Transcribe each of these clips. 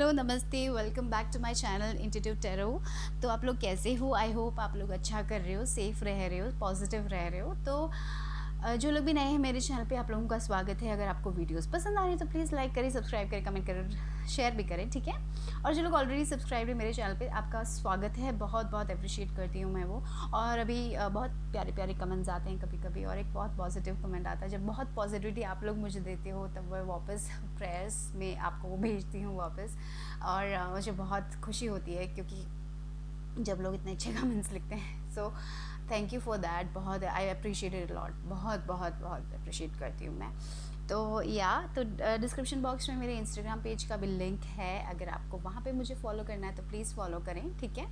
Hello, नमस्ते, welcome back to my channel intuitive tarot. तो आप लोग कैसे हो? आई होप आप लोग अच्छा कर रहे हो, सेफ़ रह रहे हो, पॉजिटिव रह रहे हो। तो जो लोग भी नए हैं मेरे चैनल पे, आप लोगों का स्वागत है। अगर आपको वीडियोस पसंद आ रही है तो प्लीज़ लाइक करें, सब्सक्राइब करें, कमेंट करें, शेयर भी करें, ठीक है। और जो लोग ऑलरेडी सब्सक्राइब है मेरे चैनल पे, आपका स्वागत है, बहुत बहुत अप्रिशिएट करती हूँ मैं वो। और अभी बहुत प्यारे प्यारे कमेंट्स आते हैं कभी कभी, और एक बहुत पॉजिटिव कमेंट आता है। जब बहुत पॉजिटिविटी आप लोग मुझे देते हो तब मैं वापस प्रेयर्स में आपको वो भेजती हूँ वापस। और मुझे बहुत खुशी होती है क्योंकि जब लोग इतने अच्छे कमेंट्स लिखते हैं। So thank you for that, बहुत आई अप्रिशिएट इट लॉट, बहुत बहुत बहुत अप्रिशिएट करती हूँ मैं। तो तो डिस्क्रिप्शन बॉक्स में मेरे इंस्टाग्राम पेज का भी लिंक है, अगर आपको वहाँ पे मुझे फॉलो करना है तो प्लीज़ फॉलो करें, ठीक है।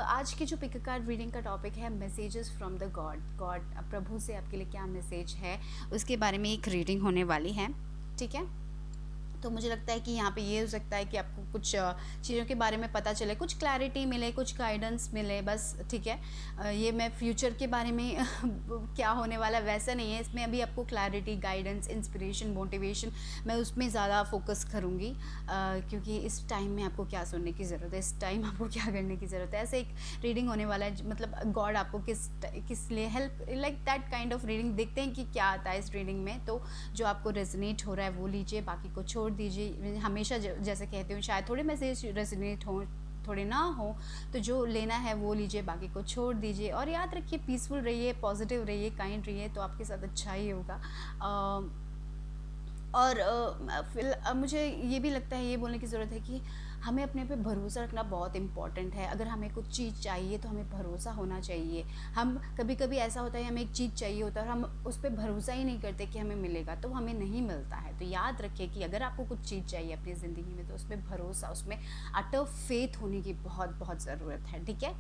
आज की जो पिक कार्ड रीडिंग का टॉपिक है मैसेजेस फ्रॉम द गॉड, प्रभु से आपके लिए क्या मैसेज है उसके बारे में एक रीडिंग होने वाली है, ठीक है। तो मुझे लगता है कि यहाँ पे ये हो सकता है कि आपको कुछ चीज़ों के बारे में पता चले, कुछ क्लैरिटी मिले, कुछ गाइडेंस मिले, बस, ठीक है। ये मैं फ्यूचर के बारे में क्या होने वाला वैसा नहीं है, इसमें अभी आपको क्लैरिटी, गाइडेंस, इंस्पिरेशन, मोटिवेशन, मैं उसमें ज़्यादा फोकस करूँगी। क्योंकि इस टाइम में आपको क्या सुनने की ज़रूरत है, इस टाइम आपको क्या करने की ज़रूरत है, ऐसे एक रीडिंग होने वाला है। मतलब गॉड आपको किस लिए help, like that kind of reading. देखते हैं कि क्या आता है इस रीडिंग में। तो जो आपको रेजोनेट हो रहा है वो लीजिए, बाकी को छोड़ दीजिए। हमेशा जैसे कहती हूँ, शायद थोड़े मैसेज रेजोनेट हो, थोड़े ना हो, तो जो लेना है वो लीजिए, बाकी को छोड़ दीजिए। और याद रखिए, पीसफुल रहिए, पॉजिटिव रहिए, काइंड रहिए, तो आपके साथ अच्छा ही होगा। और फिर मुझे ये भी लगता है, ये बोलने की ज़रूरत है कि हमें अपने पे भरोसा रखना बहुत इम्पॉर्टेंट है। अगर हमें कुछ चीज़ चाहिए तो हमें भरोसा होना चाहिए। हम कभी कभी ऐसा होता है, हमें एक चीज़ चाहिए होता है और हम उस पर भरोसा ही नहीं करते कि हमें मिलेगा, तो हमें नहीं मिलता है। तो याद रखिए कि अगर आपको कुछ चीज़ चाहिए अपनी ज़िंदगी में, तो उस पर भरोसा, उसमें अटर फेथ होने की बहुत बहुत ज़रूरत है, ठीक है।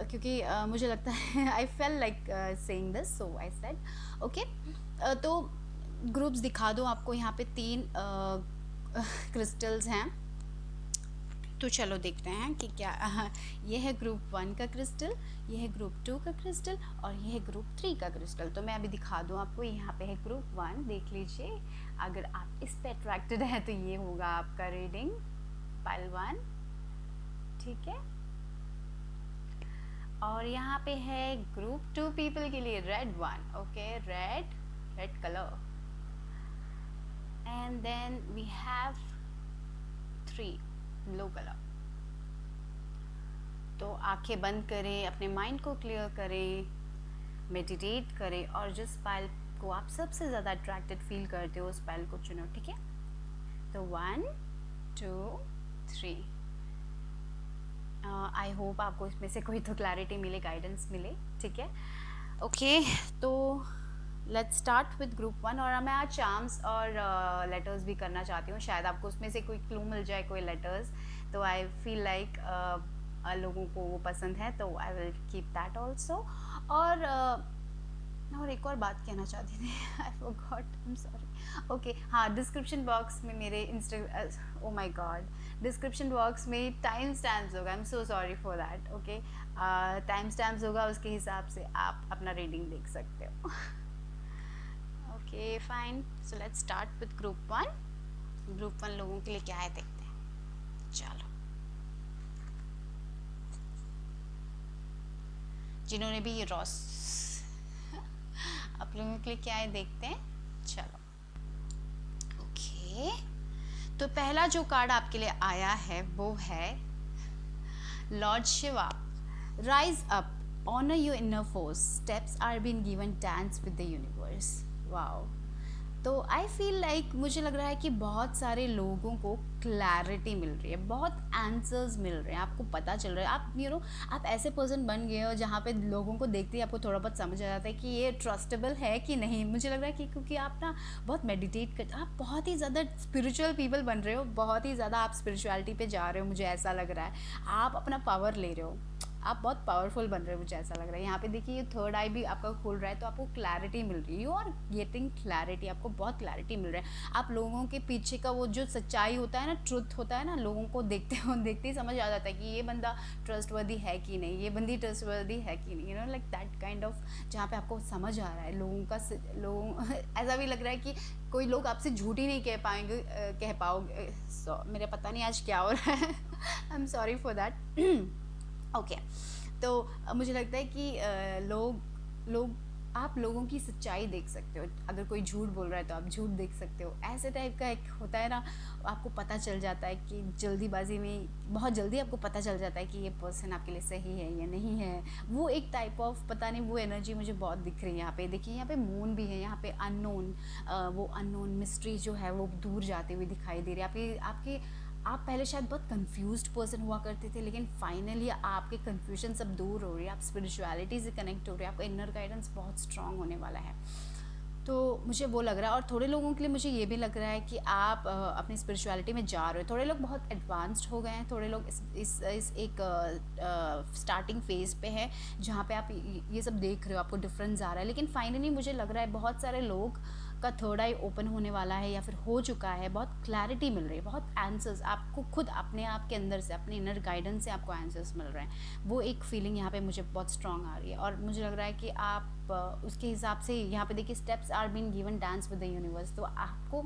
क्योंकि मुझे लगता है I fell like saying this, so I said okay. तो ग्रुप्स दिखा दो आपको, यहाँ पे 3 क्रिस्टल्स हैं। तो चलो देखते हैं कि क्या ये है ग्रुप 1 का क्रिस्टल, ये है ग्रुप 2 का क्रिस्टल, और ये है ग्रुप 3 का क्रिस्टल। तो मैं अभी दिखा दूँ आपको। यहाँ पे है ग्रुप 1, देख लीजिए। अगर आप इस पे अट्रैक्टेड है तो ये होगा आपका रीडिंग, पाइल 1, ठीक है। और यहाँ पे है ग्रुप 2 पीपल के लिए red 1, okay, red colour. And then we have 3 blue colour. तो आंखें बंद करें, अपने माइंड को क्लियर करें, मेडिटेट करें, और जिस स्पेल को आप सबसे ज़्यादा अट्रैक्टेड फील करते हो उस स्पेल को चुनो, ठीक है। तो 1 2 3। आई होप आपको इसमें से कोई तो क्लैरिटी मिले, गाइडेंस मिले, ठीक है। ओके, तो लेट्स स्टार्ट विद ग्रुप 1। और मैं आज चार्म्स और लेटर्स भी करना चाहती हूँ, शायद आपको उसमें से कोई क्लू मिल जाए, कोई लेटर्स। तो आई फील लाइक लोगों को वो पसंद है, तो I will keep that also. और एक और बात कहना चाहती थी, I forgot, I am sorry. Okay, हाँ, डिस्क्रिप्शन बॉक्स में मेरे oh my God, description box में टाइम स्टैम्प्स होगा। I am so sorry for that, okay. Time stamps होगा, उसके हिसाब से आप अपना रीडिंग देख सकते हो। Okay fine, so let's start with group 1। Group 1 लोगों के लिए क्या है देखते हैं, चलो। जिन्होंने भी ये रॉस आप लोगों के लिए क्या है देखते हैं, चलो। ओके, तो पहला जो कार्ड आपके लिए आया है वो है lord Shiva. Rise up, honour your inner force, steps are been given, dance with the universe. Wow. तो आई फील लाइक, मुझे लग रहा है कि बहुत सारे लोगों को क्लैरिटी मिल रही है, बहुत आंसर्स मिल रहे हैं, आपको पता चल रहा है। आप आप ऐसे पर्सन बन गए हो जहाँ पे लोगों को देखते ही आपको थोड़ा बहुत समझ आ जाता है कि ये ट्रस्टेबल है कि नहीं। मुझे लग रहा है कि क्योंकि आप ना बहुत मेडिटेट कर, आप बहुत ही ज़्यादा स्पिरिचुअल पीपल बन रहे हो, बहुत ही ज़्यादा आप स्पिरिचुअलिटी पे जा रहे हो, मुझे ऐसा लग रहा है। आप अपना पावर ले रहे हो, आप बहुत पावरफुल बन रहे हो, मुझे ऐसा लग रहा है। यहाँ पे देखिए ये थर्ड आई भी आपका खुल रहा है, तो आपको क्लैरिटी मिल रही है, यू आर गेटिंग क्लैरिटी, आपको बहुत क्लैरिटी मिल रहा है। आप लोगों के पीछे का वो जो सच्चाई होता है ना, ट्रुथ होता है ना, लोगों को देखते ही समझ आ जाता है कि ये बंदा ट्रस्टवर्दी है कि नहीं, ये बंदी ट्रस्टवर्दी है कि नहीं, लाइक दैट काइंड ऑफ, जहाँ पे आपको समझ आ रहा है लोगों का, लोगों ऐसा भी लग रहा है कि कोई लोग आपसे झूठ ही नहीं कह पाएंगे, कह पाओगे। मेरे पता नहीं आज क्या हो रहा है, I am sorry for that. Okay. तो मुझे लगता है कि लोग लोग आप लोगों की सच्चाई देख सकते हो, अगर कोई झूठ बोल रहा है तो आप झूठ देख सकते हो, ऐसे टाइप का एक होता है ना। आपको पता चल जाता है कि जल्दीबाजी में बहुत जल्दी आपको पता चल जाता है कि ये पर्सन आपके लिए सही है या नहीं है। वो एक टाइप ऑफ, पता नहीं, वो एनर्जी मुझे बहुत दिख रही है यहाँ पे। देखिए यहाँ पे मून भी है, यहाँ पे अननोन, वो अननोन मिस्ट्री जो है वो दूर जाते हुए दिखाई दे रही है आपके आपके आप पहले शायद बहुत कंफ्यूज्ड पर्सन हुआ करते थे, लेकिन फाइनली आपके कंफ्यूजन सब दूर हो रही है, आप स्पिरिचुअलिटी से कनेक्ट हो रहे हैं, आपका इनर गाइडेंस बहुत स्ट्रांग होने वाला है। तो मुझे वो लग रहा है, और थोड़े लोगों के लिए मुझे ये भी लग रहा है कि आप अपनी स्पिरिचुअलिटी में जा रहे हो। थोड़े लोग बहुत एडवांस्ड हो गए हैं, थोड़े लोग इस एक स्टार्टिंग फेज पे है, जहाँ पे आप ये सब देख रहे हो, आपको डिफरेंस आ रहा है। लेकिन फाइनली मुझे लग रहा है बहुत सारे लोग का थर्ड आई ओपन होने वाला है, या फिर हो चुका है, बहुत क्लैरिटी मिल रही है, बहुत आंसर्स आपको खुद अपने आप के अंदर से, अपने इनर गाइडेंस से आपको आंसर्स मिल रहे हैं। वो एक फीलिंग यहाँ पे मुझे बहुत स्ट्रांग आ रही है, और मुझे लग रहा है कि आप उसके हिसाब से यहाँ पे देखिए steps are been given, dance with the universe. तो आपको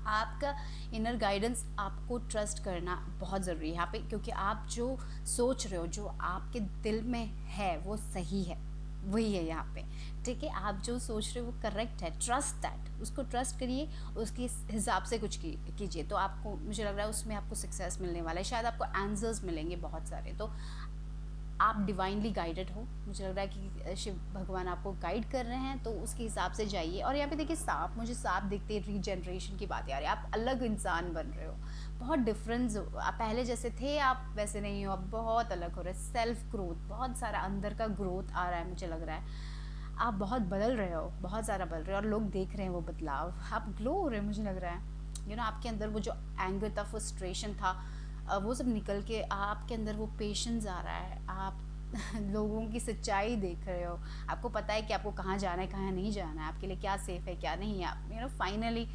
आपका इनर गाइडेंस, आपको ट्रस्ट करना बहुत ज़रूरी है यहाँ पे, क्योंकि आप जो सोच रहे हो, जो आपके दिल में है वो सही है, वही है यहाँ पे। ठीक है, आप जो सोच रहे हो वो करेक्ट है, ट्रस्ट दैट, उसको ट्रस्ट करिए, उसके हिसाब से कुछ कीजिए, तो आपको, मुझे लग रहा है उसमें आपको सक्सेस मिलने वाला है, शायद आपको आंसर्स मिलेंगे बहुत सारे। तो आप डिवाइनली गाइडेड हो, मुझे लग रहा है कि शिव भगवान आपको गाइड कर रहे हैं, तो उसके हिसाब से जाइए। और यहाँ पे देखिए सांप, मुझे सांप दिखते हैं, रीजनरेशन की बात यार, आप अलग इंसान बन रहे हो, बहुत डिफरेंस, आप पहले जैसे थे आप वैसे नहीं हो, आप बहुत अलग हो रहे, सेल्फ ग्रोथ, बहुत सारा अंदर का ग्रोथ आ रहा है, मुझे लग रहा है आप बहुत बदल रहे हो, बहुत ज़्यादा बदल रहे हो, और लोग देख रहे हैं वो बदलाव, आप ग्लो हो रहे हैं, मुझे लग रहा है। आपके अंदर वो जो एंगर था, फ्रस्ट्रेशन था, वो सब निकल के आपके अंदर वो पेशेंस आ रहा है, आप लोगों की सच्चाई देख रहे हो, आपको पता है कि आपको कहाँ जाना है, कहाँ नहीं जाना है, आपके लिए क्या सेफ है, क्या नहीं है। आप फाइनली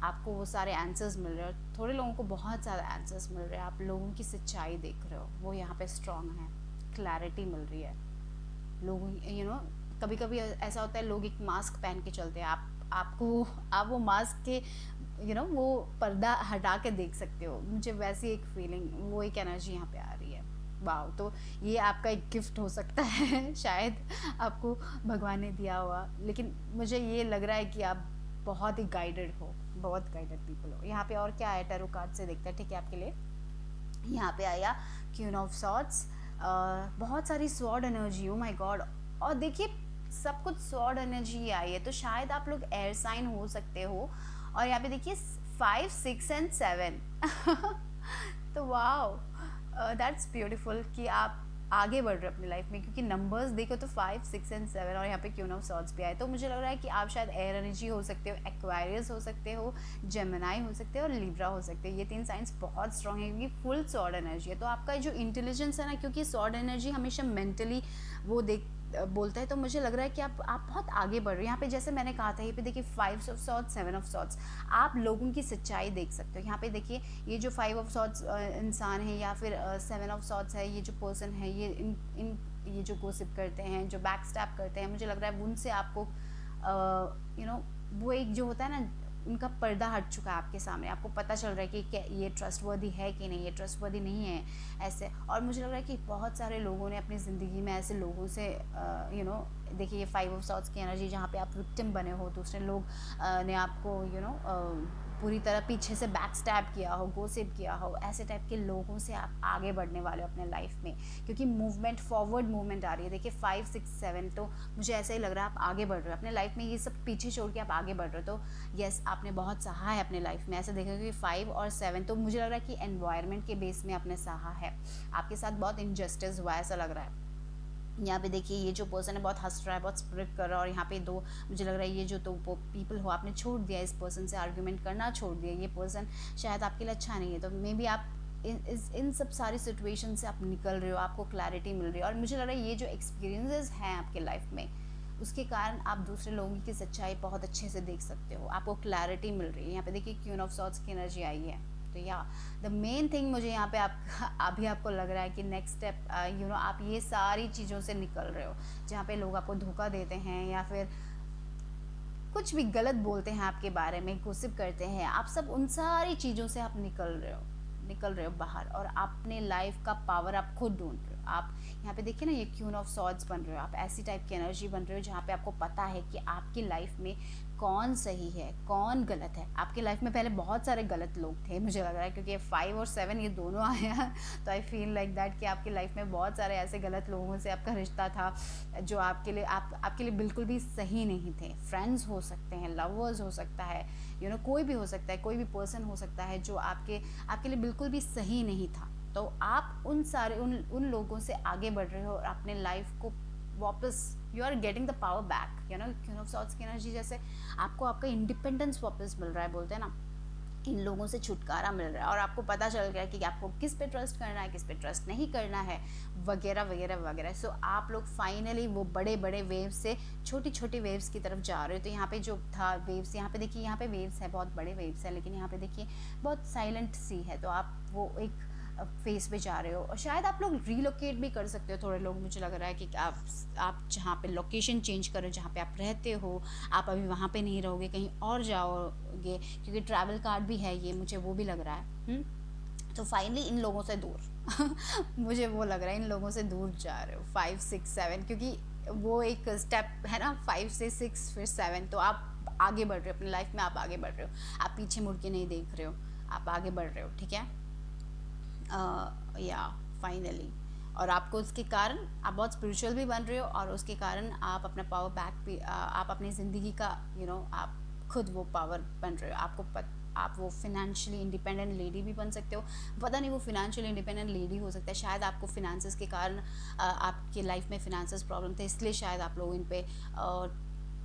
आपको वो सारे आंसर्स मिल रहे हो, थोड़े लोगों को बहुत सारे आंसर्स मिल रहे हैं, आप लोगों की सच्चाई देख रहे हो, वो यहाँ पे स्ट्रांग है, क्लैरिटी मिल रही है लोगों। कभी कभी ऐसा होता है, लोग एक मास्क पहन के चलते हैं, आप वो मास्क के वो पर्दा हटा के देख सकते हो, मुझे वैसी एक फीलिंग, वो एक एनर्जी यहाँ पे आ रही है। वाह, तो ये आपका एक गिफ्ट हो सकता है शायद आपको भगवान ने दिया हुआ, लेकिन मुझे ये लग रहा है कि आप बहुत ही गाइडेड हो, बहुत गाइडेड पीपल हो। यहाँ पे और क्या आया, टैरो कार्ड से देखते हैं, ठीक है, आपके लिए यहाँ पे आया क्वीन ऑफ सॉर्ड्स, बहुत सारी sword energy, oh my God. और देखिए सब कुछ स्वॉर्ड एनर्जी आई है, तो शायद आप लोग एयर साइन हो सकते हो। और यहाँ पे देखिए 5, 6 एंड 7 तो वाओ, दैट्स ब्यूटीफुल कि आप आगे बढ़ रहे हो अपनी लाइफ में, क्योंकि नंबर्स देखो तो 5, 6 एंड 7, और यहाँ पे क्वीन ऑफ सॉर्ड्स भी आए, तो मुझे लग रहा है कि आप शायद एयर एनर्जी हो सकते हो, एक्वायरियस हो सकते हो, जेमिनाई हो सकते हो, और लिब्रा हो सकते हो। ये 3 साइंस बहुत स्ट्रॉन्ग है, क्योंकि फुल सॉर्ड एनर्जी है। तो आपका जो इंटेलिजेंस है ना, क्योंकि सॉर्ड एनर्जी हमेशा मेंटली वो बोलता है, तो मुझे लग रहा है कि आप बहुत आगे बढ़ रहे हो। यहाँ पे जैसे मैंने कहा था, ये पे देखिए 5 ऑफ सॉर्ड्स, 7 ऑफ सॉर्ड्स, आप लोगों की सच्चाई देख सकते हो। यहाँ पे देखिए ये जो 5 ऑफ सॉर्ड्स इंसान है, या फिर 7 ऑफ सॉर्ड्स है, ये जो पर्सन है, ये जो गोसिप करते हैं, जो बैक स्टैप करते हैं, मुझे लग रहा है उनसे आपको वो एक जो होता है ना, उनका पर्दा हट चुका है आपके सामने, आपको पता चल रहा है कि क्या ये ट्रस्टवर्दी है कि नहीं, ये ट्रस्टवर्दी नहीं है ऐसे। और मुझे लग रहा है कि बहुत सारे लोगों ने अपनी ज़िंदगी में ऐसे लोगों से देखिए ये 5 ऑफ सॉर्ड्स की एनर्जी, जहाँ पे आप विक्टिम बने हो, दूसरे लोग ने आपको पूरी तरह पीछे से बैक स्टैब किया हो, गोसिप किया हो, ऐसे टाइप के लोगों से आप आगे बढ़ने वाले हो अपने लाइफ में, क्योंकि मूवमेंट, फॉरवर्ड मूवमेंट आ रही है। देखिए 5, 6, 7, तो मुझे ऐसा ही लग रहा है आप आगे बढ़ रहे हो अपने लाइफ में, ये सब पीछे छोड़ के आप आगे बढ़ रहे हो। तो यस, आपने बहुत सहा है अपने लाइफ में, ऐसा देखा कि 5 और 7, तो मुझे लग रहा है कि एनवायरनमेंट के बेस में आपने सहा है, आपके साथ बहुत इनजस्टिस हुआ है, ऐसा लग रहा है। यहाँ पे देखिए ये जो पर्सन है बहुत हंस रहा है, बहुत स्प्रिट कर रहा है, और यहाँ पे 2, मुझे लग रहा है ये जो तो पीपल हो, आपने छोड़ दिया इस पर्सन से, आर्ग्यूमेंट करना छोड़ दिया, ये पर्सन शायद आपके लिए अच्छा नहीं है। तो मे बी आप इन सब सारी सिचुएशन से आप निकल रहे हो, आपको क्लैरिटी मिल रही है। और मुझे लग रहा है ये जो एक्सपीरियंसेस हैं आपके लाइफ में, उसके कारण आप दूसरे लोगों की सच्चाई बहुत अच्छे से देख सकते हो, आपको क्लैरिटी मिल रही है। यहाँ पे देखिए क्वीन ऑफ सॉर्ड्स की एनर्जी आई है। तो या द मेन थिंग मुझे यहाँ पे आप अभी आपको लग रहा है कि नेक्स्ट स्टेप आप ये सारी चीज़ों से निकल रहे हो, जहाँ पे लोग आपको धोखा देते हैं या फिर कुछ भी गलत बोलते हैं आपके बारे में, गॉसिप करते हैं, आप सब उन सारी चीज़ों से आप निकल रहे हो बाहर, और अपने लाइफ का पावर आप खुद ढूंढ रहे हो। आप यहाँ पे देखिए ना, ये क्वीन ऑफ सॉर्ड्स बन रहे हो, आप ऐसी टाइप की एनर्जी बन रहे हो जहाँ पे आपको पता है कि आपकी लाइफ में कौन सही है कौन गलत है। आपकी लाइफ में पहले बहुत सारे गलत लोग थे मुझे लग रहा है, क्योंकि 5 और 7 ये दोनों आए हैं तो आई फील लाइक दैट कि आपकी लाइफ में बहुत सारे ऐसे गलत लोगों से आपका रिश्ता था जो आपके लिए बिल्कुल भी सही नहीं थे। फ्रेंड्स हो सकते हैं, लवर्स हो सकता है, कोई भी हो सकता है, कोई भी पर्सन हो सकता है जो आपके लिए बिल्कुल भी सही नहीं था। तो आप उन लोगों से आगे बढ़ रहे हो और अपने लाइफ को वापस you are getting the power back, queen of swords की एनर्जी जैसे आपको आपका इंडिपेंडेंस वापस मिल रहा है, बोलते हैं ना, इन लोगों से छुटकारा मिल रहा है, और आपको पता चल गया कि आपको किस पे ट्रस्ट करना है, किस पे ट्रस्ट नहीं करना है, वगैरह वगैरह वगैरह। सो आप लोग फाइनली वो बड़े बड़े वेव्स से छोटी छोटी वेव्स की तरफ जा रहे हो। तो यहाँ पे जो था वेव्स, यहाँ पे देखिए, यहाँ पे वेव्स है, बहुत बड़े वेव्स है, लेकिन यहाँ पे देखिए बहुत साइलेंट सी है। तो आप वो एक फेस पे जा रहे हो, और शायद आप लोग रीलोकेट भी कर सकते हो। थोड़े लोग, मुझे लग रहा है कि आप जहाँ पे लोकेशन चेंज करो, जहाँ पे आप रहते हो, आप अभी वहाँ पे नहीं रहोगे, कहीं और जाओगे, क्योंकि ट्रैवल कार्ड भी है ये, मुझे वो भी लग रहा है। तो फाइनली इन लोगों से दूर मुझे वो लग रहा है इन लोगों से दूर जा रहे हो, 5 6 7, क्योंकि वो एक स्टेप है ना, 5 से 6 फिर 7, तो आप आगे बढ़ रहे हो अपनी लाइफ में, आप आगे बढ़ रहे हो, आप पीछे मुड़ के नहीं देख रहे हो, आप आगे बढ़ रहे हो, ठीक है। या फाइनली, और आपको उसके कारण आप बहुत स्पिरिचुअल भी बन रहे हो, और उसके कारण आप अपना पावर बैक भी आप अपनी ज़िंदगी का आप खुद वो पावर बन रहे हो। आप वो फिनेंशियली इंडिपेंडेंट लेडी भी बन सकते हो। पता नहीं वो फिनेंशियली इंडिपेंडेंट लेडी हो सकता है, शायद आपको फिनेंसेस के कारण आपके लाइफ में फिनेंसेस प्रॉब्लम थे, इसलिए शायद आप लोग इन पे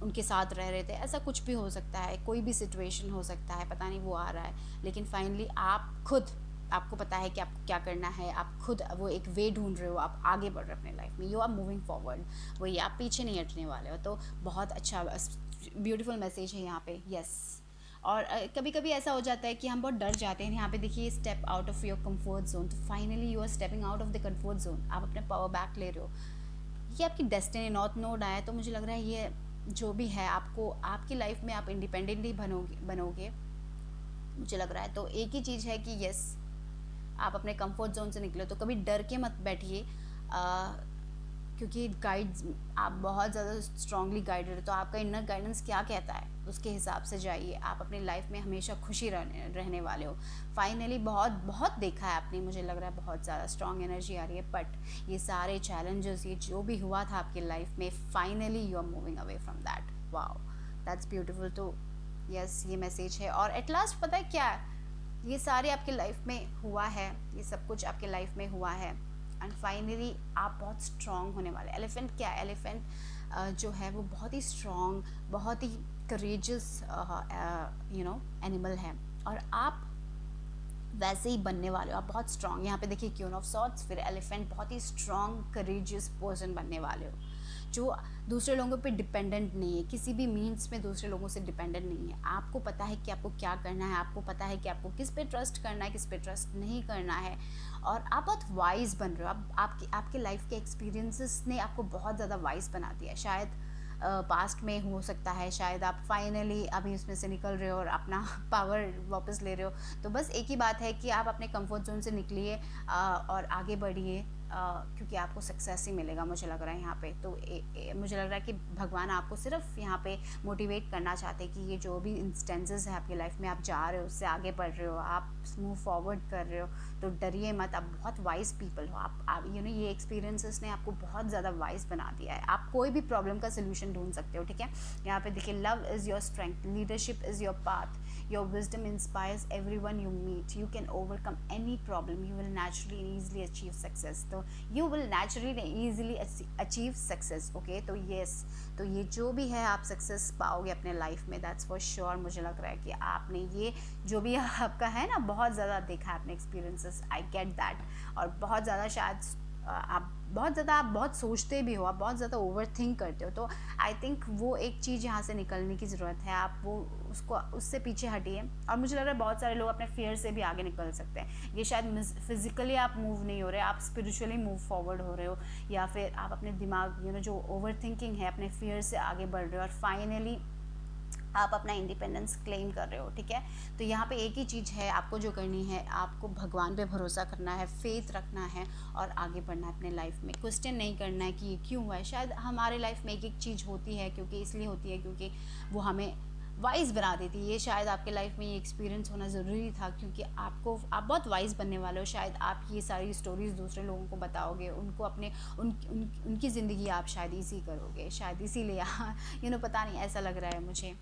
उनके साथ रह रहे थे, ऐसा कुछ भी हो सकता है, कोई भी सिचुएशन हो सकता है, पता नहीं वो आ रहा है। लेकिन फाइनली आपको पता है कि आपको क्या करना है, आप खुद वो एक वे ढूंढ रहे हो, आप आगे बढ़ रहे हो अपने लाइफ में, यू आर मूविंग फॉरवर्ड, वही आप पीछे नहीं हटने वाले हो। तो बहुत अच्छा ब्यूटीफुल मैसेज है यहाँ पे, यस। और कभी कभी ऐसा हो जाता है कि हम बहुत डर जाते हैं। यहाँ पे देखिए, step out of your comfort zone, तो finally you are stepping out of the comfort zone, आप अपने पावर बैक ले रहे हो। ये आपकी डेस्टिनी नॉर्थ नोड आया, तो मुझे लग रहा है ये जो भी है, आपको आपकी लाइफ में आप इंडिपेंडेंटली बनोगे मुझे लग रहा है। तो एक ही चीज़ है कि यस, आप अपने कंफर्ट जोन से निकले, तो कभी डर के मत बैठिए, क्योंकि गाइड्स आप बहुत ज़्यादा स्ट्रांगली गाइडेड हो, तो आपका इनर गाइडेंस क्या कहता है उसके हिसाब से जाइए। आप अपनी लाइफ में हमेशा खुशी रहने वाले हो। फाइनली बहुत बहुत देखा है आपने, मुझे लग रहा है बहुत ज़्यादा स्ट्रांग एनर्जी आ रही है, बट ये सारे चैलेंजेस, ये जो भी हुआ था आपकी लाइफ में, finally you are moving away from that. Wow, that's beautiful. तो यस, ये मैसेज है, और एट लास्ट पता है क्या, ये सारे आपके लाइफ में हुआ है, ये सब कुछ आपके लाइफ में हुआ है, एंड फाइनली आप बहुत स्ट्रॉन्ग होने वाले। एलिफेंट क्या है, एलिफेंट जो है वो बहुत ही स्ट्रॉन्ग, बहुत ही करेजियस एनिमल है, और आप वैसे ही बनने वाले हो, आप बहुत स्ट्रॉन्ग। यहाँ पे देखिए क्वीन ऑफ सॉर्ड्स, फिर एलिफेंट, बहुत ही स्ट्रॉन्ग करेजियस पर्सन बनने वाले हो, जो दूसरे लोगों पे डिपेंडेंट नहीं है, किसी भी मीन्स में दूसरे लोगों से डिपेंडेंट नहीं है। आपको पता है कि आपको क्या करना है, आपको पता है कि आपको किस पे ट्रस्ट करना है, किस पे ट्रस्ट नहीं करना है, और आप बहुत वाइज बन रहे हो। आपके लाइफ के एक्सपीरियंसेस ने आपको बहुत ज़्यादा वाइज बना दिया है। शायद पास्ट में हो सकता है, शायद आप फाइनली अभी उसमें से निकल रहे हो और अपना पावर वापस ले रहे हो। तो बस एक ही बात है कि आप अपने कंफर्ट जोन से निकलिए और आगे बढ़िए, क्योंकि आपको सक्सेस ही मिलेगा, मुझे लग रहा है यहाँ पे। तो मुझे लग रहा है कि भगवान आपको सिर्फ यहाँ पे मोटिवेट करना चाहते हैं कि ये जो भी इंस्टेंसेस है आपकी लाइफ में, आप जा रहे हो, उससे आगे बढ़ रहे हो, आप मूव फॉरवर्ड कर रहे हो, तो डरिए मत। आप बहुत वाइज पीपल हो, आप ये एक्सपीरियंसेस ने आपको बहुत ज़्यादा वाइज बना दिया है। आप कोई भी प्रॉब्लम का सोल्यूशन ढूंढ सकते हो, ठीक है। यहाँ पे देखिए, love is your strength, leadership is your path, your wisdom inspires everyone you meet, you can overcome any problem, you will naturally and easily achieve success. तो you will naturally and easily achieve success. Okay, तो yes, तो ये जो भी है आप success पाओगे अपने लाइफ में, दैट्स फॉर श्योर। मुझे लग रहा है कि आपने ये जो भी आपका है ना, बहुत ज़्यादा देखा है आपने एक्सपीरियंसेस, आई गेट दैट। और बहुत ज़्यादा शायद आप बहुत सोचते भी हो, आप बहुत ज़्यादा ओवर थिंक करते हो, तो आई थिंक वो एक चीज़ यहाँ से निकलने की ज़रूरत है। आप वो उससे पीछे हटिए। और मुझे लग रहा है बहुत सारे लोग अपने फियर से भी आगे निकल सकते हैं। ये शायद फिजिकली आप मूव नहीं हो रहे, आप स्पिरिचुअली मूव फॉरवर्ड हो रहे हो, या फिर आप अपने दिमाग जो ओवर थिंकिंग है अपने फियर से आगे बढ़ रहे हो, और फाइनली आप अपना इंडिपेंडेंस क्लेम कर रहे हो। ठीक है, तो यहाँ पे एक ही चीज़ है आपको जो करनी है, आपको भगवान पे भरोसा करना है, फेथ रखना है और आगे बढ़ना है अपने लाइफ में। क्वेश्चन नहीं करना है कि ये क्यों हुआ है। शायद हमारे लाइफ में एक एक चीज़ होती है क्योंकि इसलिए होती है क्योंकि वो हमें वाइज बना देती है। ये शायद आपके लाइफ में ये एक्सपीरियंस होना ज़रूरी था क्योंकि आप बहुत वाइज बनने वाले हो। शायद आप ये सारी स्टोरीज़ दूसरे लोगों को बताओगे, उनको अपने उनकी ज़िंदगी आप शायद ईजी करोगे, शायद इसीलिए पता नहीं, ऐसा लग रहा है मुझे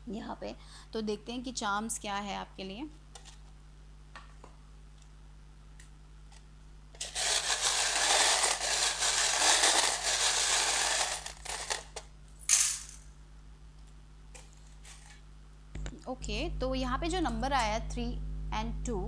यहाँ पे। तो देखते हैं कि चार्म्स क्या है आपके लिए। ओके, तो यहाँ पे जो नंबर आया 3 and 2,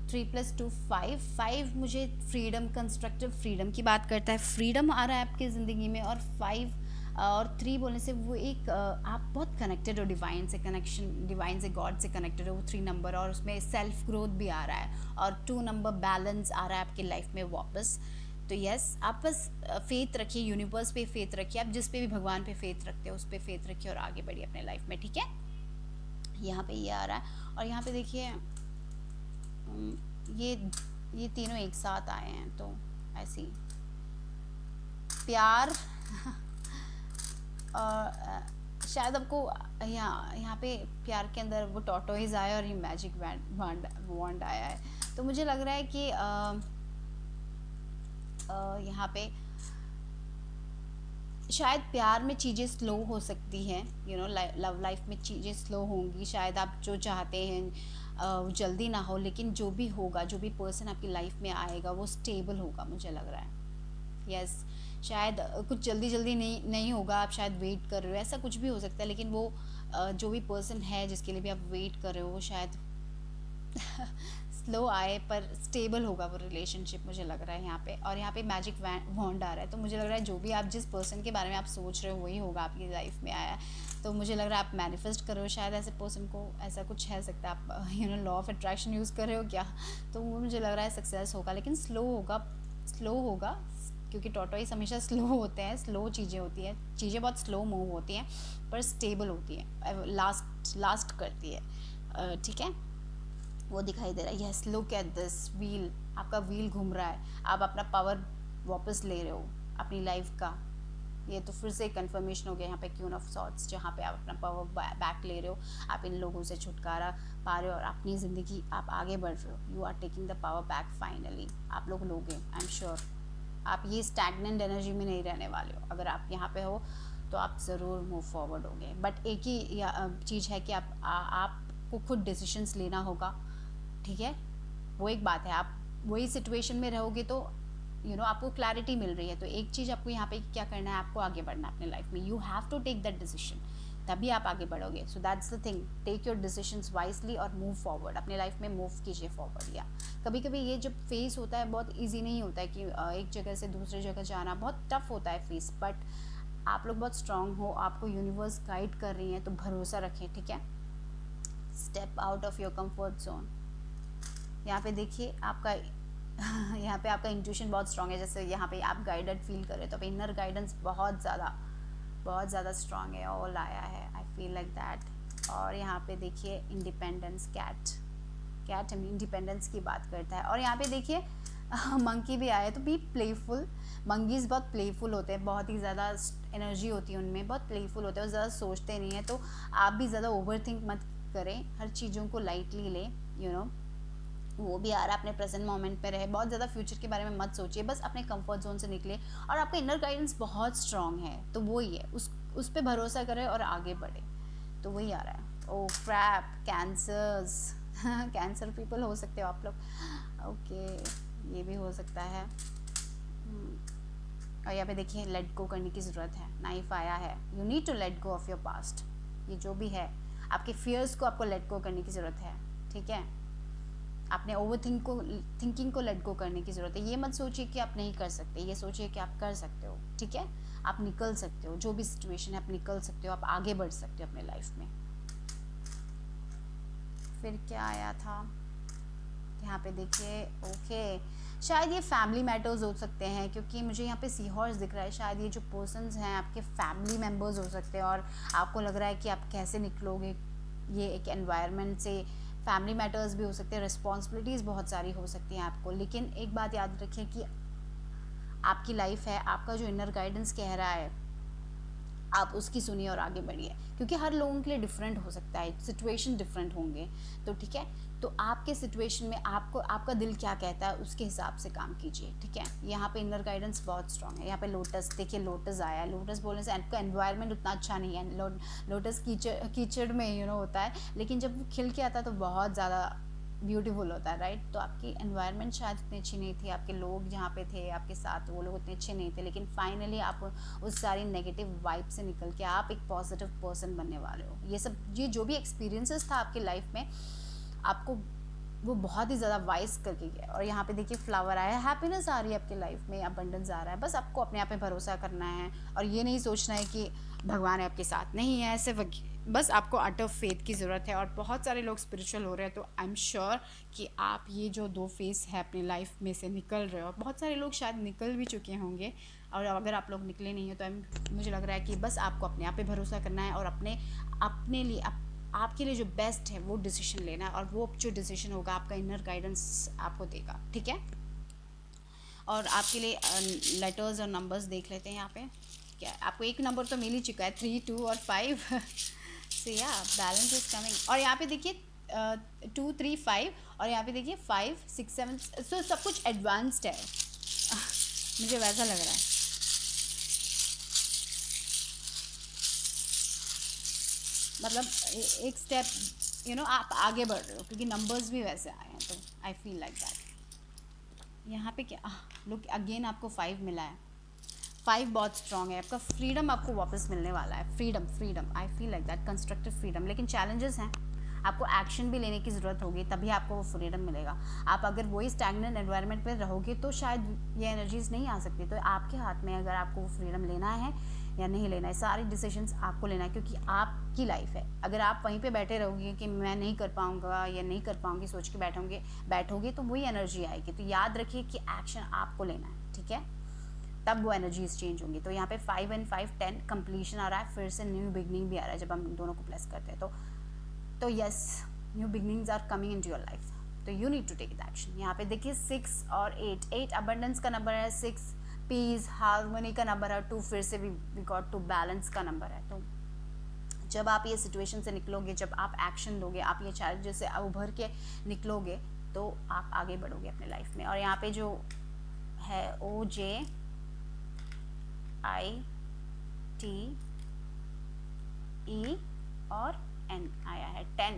3 + 2 5, 5 मुझे फ्रीडम, कंस्ट्रक्टिव फ्रीडम की बात करता है। फ्रीडम आ रहा है आपकी ज़िंदगी में। और 5 और 3 बोलने से वो एक आप बहुत कनेक्टेड हो डिवाइन से, डिवाइन से, गॉड से कनेक्टेड हो, वो 3 नंबर। और उसमें सेल्फ ग्रोथ भी आ रहा है। और 2 नंबर बैलेंस आ रहा है आपकी लाइफ में वापस। तो यस, आप बस फेथ रखिए, यूनिवर्स पे फेथ रखिए, आप जिस पे भी भगवान पे फेथ रखते हो उस पे फेथ रखिए और आगे बढ़िए अपने लाइफ में। ठीक है, यहाँ पे ये आ रहा है। और यहाँ पे देखिए ये तीनों एक साथ आए हैं, तो ऐसी प्यार और शायद आपको यहाँ पे प्यार के अंदर वो टॉर्टोइज आया और ये मैजिक वॉन्ड आया है। तो मुझे लग रहा है कि यहाँ पे शायद प्यार में चीज़ें स्लो हो सकती हैं, लव लाइफ में चीज़ें स्लो होंगी। शायद आप जो चाहते हैं जल्दी ना हो, लेकिन जो भी होगा, जो भी पर्सन आपकी लाइफ में आएगा वो स्टेबल होगा, मुझे लग रहा है। यस, शायद कुछ जल्दी नहीं होगा, आप शायद वेट कर रहे हो, ऐसा कुछ भी हो सकता है। लेकिन वो जो भी पर्सन है जिसके लिए भी आप वेट कर रहे हो वो शायद स्लो आए पर स्टेबल होगा वो रिलेशनशिप, मुझे लग रहा है यहाँ पे। और यहाँ पे मैजिक वॉन्ड आ रहा है, तो मुझे लग रहा है जो भी आप जिस पर्सन के बारे में आप सोच रहे हो वही होगा आपकी लाइफ में आया। तो मुझे लग रहा है आप मैनिफेस्ट कर रहे हो शायद ऐसे पर्सन को, ऐसा कुछ है सकता है। आप लॉ ऑफ अट्रैक्शन यूज़ कर रहे हो क्या? तो वो मुझे लग रहा है सक्सेस होगा, लेकिन स्लो होगा क्योंकि टॉर्टोइस हमेशा स्लो होते हैं, स्लो चीज़ें होती हैं, चीज़ें बहुत स्लो मूव होती हैं पर स्टेबल होती है, लास्ट करती है। ठीक है, वो दिखाई दे रहा है। Yes, look at this wheel, आपका व्हील घूम रहा है, आप अपना पावर वापस ले रहे हो अपनी लाइफ का। ये तो फिर से कंफर्मेशन हो गया यहाँ पे क्वीन ऑफ सॉर्ड्स, जहाँ पे आप अपना पावर बैक ले रहे हो, आप इन लोगों से छुटकारा पा रहे हो और अपनी ज़िंदगी आप आगे बढ़ रहे हो। You are taking the power back finally, आप लोग लोगे, आई एम श्योर। आप ये स्टैग्नेंट एनर्जी में नहीं रहने वाले हो। अगर आप यहाँ पे हो तो आप ज़रूर मूव फॉरवर्ड होंगे। बट एक ही चीज़ है कि आपको खुद डिसीजंस लेना होगा। ठीक है, वो एक बात है। आप वही सिचुएशन में रहोगे तो आपको क्लैरिटी मिल रही है, तो एक चीज़ आपको यहाँ पे क्या करना है, आपको आगे बढ़ना है अपने लाइफ में। You have to take that decision, तभी आप आगे बढ़ोगे। So that's the thing, take your decisions wisely और मूव फॉरवर्ड, अपने लाइफ में मूव कीजिए फॉरवर्ड। या कभी कभी ये जब फेस होता है बहुत ईजी नहीं होता है कि एक जगह से दूसरी जगह जाना बहुत टफ होता है फेस, बट आप लोग बहुत स्ट्रांग हो, आपको यूनिवर्स गाइड कर रही है, तो भरोसा रखें। ठीक है, step out of your comfort zone. यहाँ पे देखिए आपका यहाँ पे आपका इंट्यूशन बहुत स्ट्रांग है, जैसे यहाँ पे आप गाइडेड फील कर रहे हो, तो इनर गाइडेंस बहुत ज़्यादा स्ट्रांग है, ऑल आया है, आई फील लाइक दैट। और यहाँ पे देखिए इंडिपेंडेंस, कैट इंडिपेंडेंस की बात करता है। और यहाँ पे देखिए मंकी भी आया है, तो बी प्लेफुल। मंकीज़ बहुत प्लेफुल होते हैं, बहुत ही ज़्यादा एनर्जी होती है उनमें, बहुत प्लेफुल होते हैं और ज़्यादा सोचते नहीं हैं। तो आप भी ज़्यादा ओवर थिंक मत करें, हर चीज़ों को लाइटली लें। वो भी आ रहा है, अपने प्रेजेंट मोमेंट पे रहे, बहुत ज़्यादा फ्यूचर के बारे में मत सोचिए, बस अपने कंफर्ट जोन से निकले। और आपका इनर गाइडेंस बहुत स्ट्रांग है, तो वही है, उस पर भरोसा करें और आगे बढ़े, तो वही आ रहा है। ओ क्रैप, कैंसर्स कैंसर पीपल हो सकते हो आप लोग। ओके, ये भी हो सकता है। और यहाँ पे देखिए लेट गो करने की ज़रूरत है, नाइफ आया है। You need to let go of your past. ये जो भी है आपके फियर्स को आपको लेट गो करने की ज़रूरत है, ठीक है। आपने ओवर थिंकिंग को लेट गो करने की ज़रूरत है। ये मत सोचिए कि आप नहीं कर सकते, ये सोचिए कि आप कर सकते हो, ठीक है। आप निकल सकते हो, जो भी सिचुएशन है आप निकल सकते हो, आप आगे बढ़ सकते हो अपने लाइफ में। फिर क्या आया था यहाँ पे देखिए, ओके शायद ये फैमिली मैटर्स हो सकते हैं, क्योंकि मुझे यहाँ पे सी हॉर्स दिख रहा है। शायद ये जो पर्सन्स हैं आपके फैमिली मेम्बर्स हो सकते हैं, और आपको लग रहा है कि आप कैसे निकलोगे ये एक एनवायरनमेंट से। फैमिली मैटर्स भी हो सकते हैं, रिस्पॉन्सिबिलिटीज़ बहुत सारी हो सकती हैं आपको। लेकिन एक बात याद रखिए कि आपकी लाइफ है, आपका जो इनर गाइडेंस कह रहा है आप उसकी सुनिए और आगे बढ़िए, क्योंकि हर लोगों के लिए डिफरेंट हो सकता है, सिचुएशन डिफरेंट होंगे। तो ठीक है, तो आपके सिचुएशन में आपको आपका दिल क्या कहता है उसके हिसाब से काम कीजिए, ठीक है। यहाँ पे इनर गाइडेंस बहुत स्ट्रांग है। यहाँ पे लोटस देखिए, लोटस आया है। लोटस बोलने से आपका एनवायरनमेंट उतना अच्छा नहीं है। लोटस कीचड़ में होता है, लेकिन जब वो खिल के आता है तो बहुत ज़्यादा ब्यूटीफुल होता है, राइट। तो आपकी एनवायरनमेंट शायद इतनी अच्छी नहीं थी, आपके लोग जहाँ पे थे आपके साथ वो लोग उतने अच्छे नहीं थे, लेकिन फाइनली आप उस सारी नेगेटिव वाइब से निकल के आप एक पॉजिटिव पर्सन बनने वाले हो। ये जो भी एक्सपीरियंसेस था आपकी लाइफ में, आपको वो बहुत ही ज़्यादा वाइज करके गया। और यहाँ पे देखिए फ्लावर आया है, हैप्पीनेस आ रही है आपकी लाइफ में, अबंडेंस आ रहा है। बस आपको अपने आप पे भरोसा करना है और ये नहीं सोचना है कि भगवान आपके साथ नहीं है, ऐसे बस आपको आउट ऑफ फेथ की ज़रूरत है। और बहुत सारे लोग स्पिरिचुअल हो रहे हैं, तो आई एम श्योर कि आप ये जो 2 फेस है अपनी लाइफ में से निकल रहे हो। बहुत सारे लोग शायद निकल भी चुके होंगे, और अगर आप लोग निकले नहीं हो तो मुझे लग रहा है कि बस आपको अपने आप पे भरोसा करना है और अपने लिए आपके लिए जो बेस्ट है वो डिसीजन लेना है, और वो जो डिसीजन होगा आपका इनर गाइडेंस आपको देगा, ठीक है। और आपके लिए लेटर्स और नंबर्स देख लेते हैं यहाँ पे। क्या आपको एक नंबर तो मिल ही चुका है, 3, 2 और 5 से या बैलेंस इज कमिंग। और यहाँ पे देखिए 2, 3, 5, और यहाँ पे देखिए 5, 6, 7। सो सब कुछ एडवांस्ड है मुझे वैसा लग रहा है। मतलब एक स्टेप आप आगे बढ़ रहे हो, क्योंकि नंबर्स भी वैसे आए हैं, तो आई फील लाइक दैट। यहाँ पे क्या लुक अगेन, आपको 5 मिला है। 5 बहुत स्ट्रॉन्ग है। आपका फ्रीडम आपको वापस मिलने वाला है। Freedom I feel like that, constructive freedom. लेकिन चैलेंजेस हैं, आपको एक्शन भी लेने की ज़रूरत होगी, तभी आपको वो फ्रीडम मिलेगा। आप अगर वही स्टैग्नेंट एनवायरनमेंट में रहोगे तो शायद ये एनर्जीज नहीं आ सकती। तो आपके हाथ में अगर आपको वो फ्रीडम लेना है या नहीं लेना है, सारे डिसीजंस आपको लेना है, क्योंकि आपकी लाइफ है। अगर आप वहीं पे बैठे रहोगे कि मैं नहीं कर पाऊंगा या नहीं कर पाऊंगी सोच के बैठोगे तो वही एनर्जी आएगी। तो याद रखिए कि एक्शन आपको लेना है, ठीक है, तब वो एनर्जीज चेंज होंगी। तो यहाँ पे 5 and 5 10 कंप्लीशन आ रहा है, फिर से न्यू बिगनिंग भी आ रहा है जब हम दोनों को प्लस करते हैं। तो yes, new beginnings are coming into your life, तो you need to take the action. यहाँ पे देखिए 6 और 8 अबंडेंस का नंबर है, 6 पीस हार्मोनी का नंबर है, 2 फिर से वी गॉट 2 बैलेंस का नंबर है। तो जब आप ये सिचुएशन से निकलोगे, जब आप एक्शन लोगे, आप ये चैलेंजेस से उभर के निकलोगे, तो आप आगे बढ़ोगे अपने लाइफ में। और यहाँ पे जो है OJIT E और N आया है, 10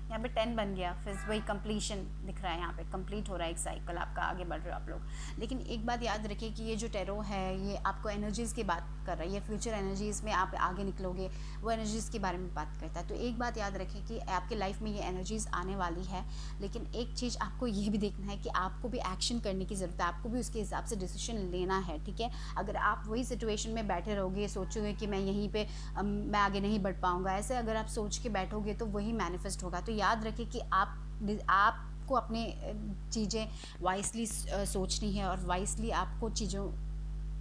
यहाँ पे 10 बन गया। फिर वही कंप्लीशन दिख रहा है, यहाँ पे कंप्लीट हो रहा है एक साइकिल आपका, आगे बढ़ रहे हो आप लोग। लेकिन एक बात याद रखिए कि ये जो टैरो है ये आपको एनर्जीज़ की बात कर रहा है, ये फ्यूचर एनर्जीज़ में आप आगे निकलोगे, वो एनर्जीज़ के बारे में बात करता है। तो एक बात याद रखिए कि आपके लाइफ में ये एनर्जीज़ आने वाली है, लेकिन एक चीज़ आपको ये भी देखना है कि आपको भी एक्शन करने की ज़रूरत है, आपको भी उसके हिसाब से डिसीजन लेना है, ठीक है। अगर आप वही सिचुएशन में बैठे रहोगे, सोचोगे कि मैं यहीं पे मैं आगे नहीं बढ़ पाऊँगा, ऐसे अगर आप सोच के बैठोगे तो वही मैनिफेस्ट होगा। तो याद रखिए कि आपको अपने चीज़ें वाइसली सोचनी है, और वाइसली आपको चीज़ों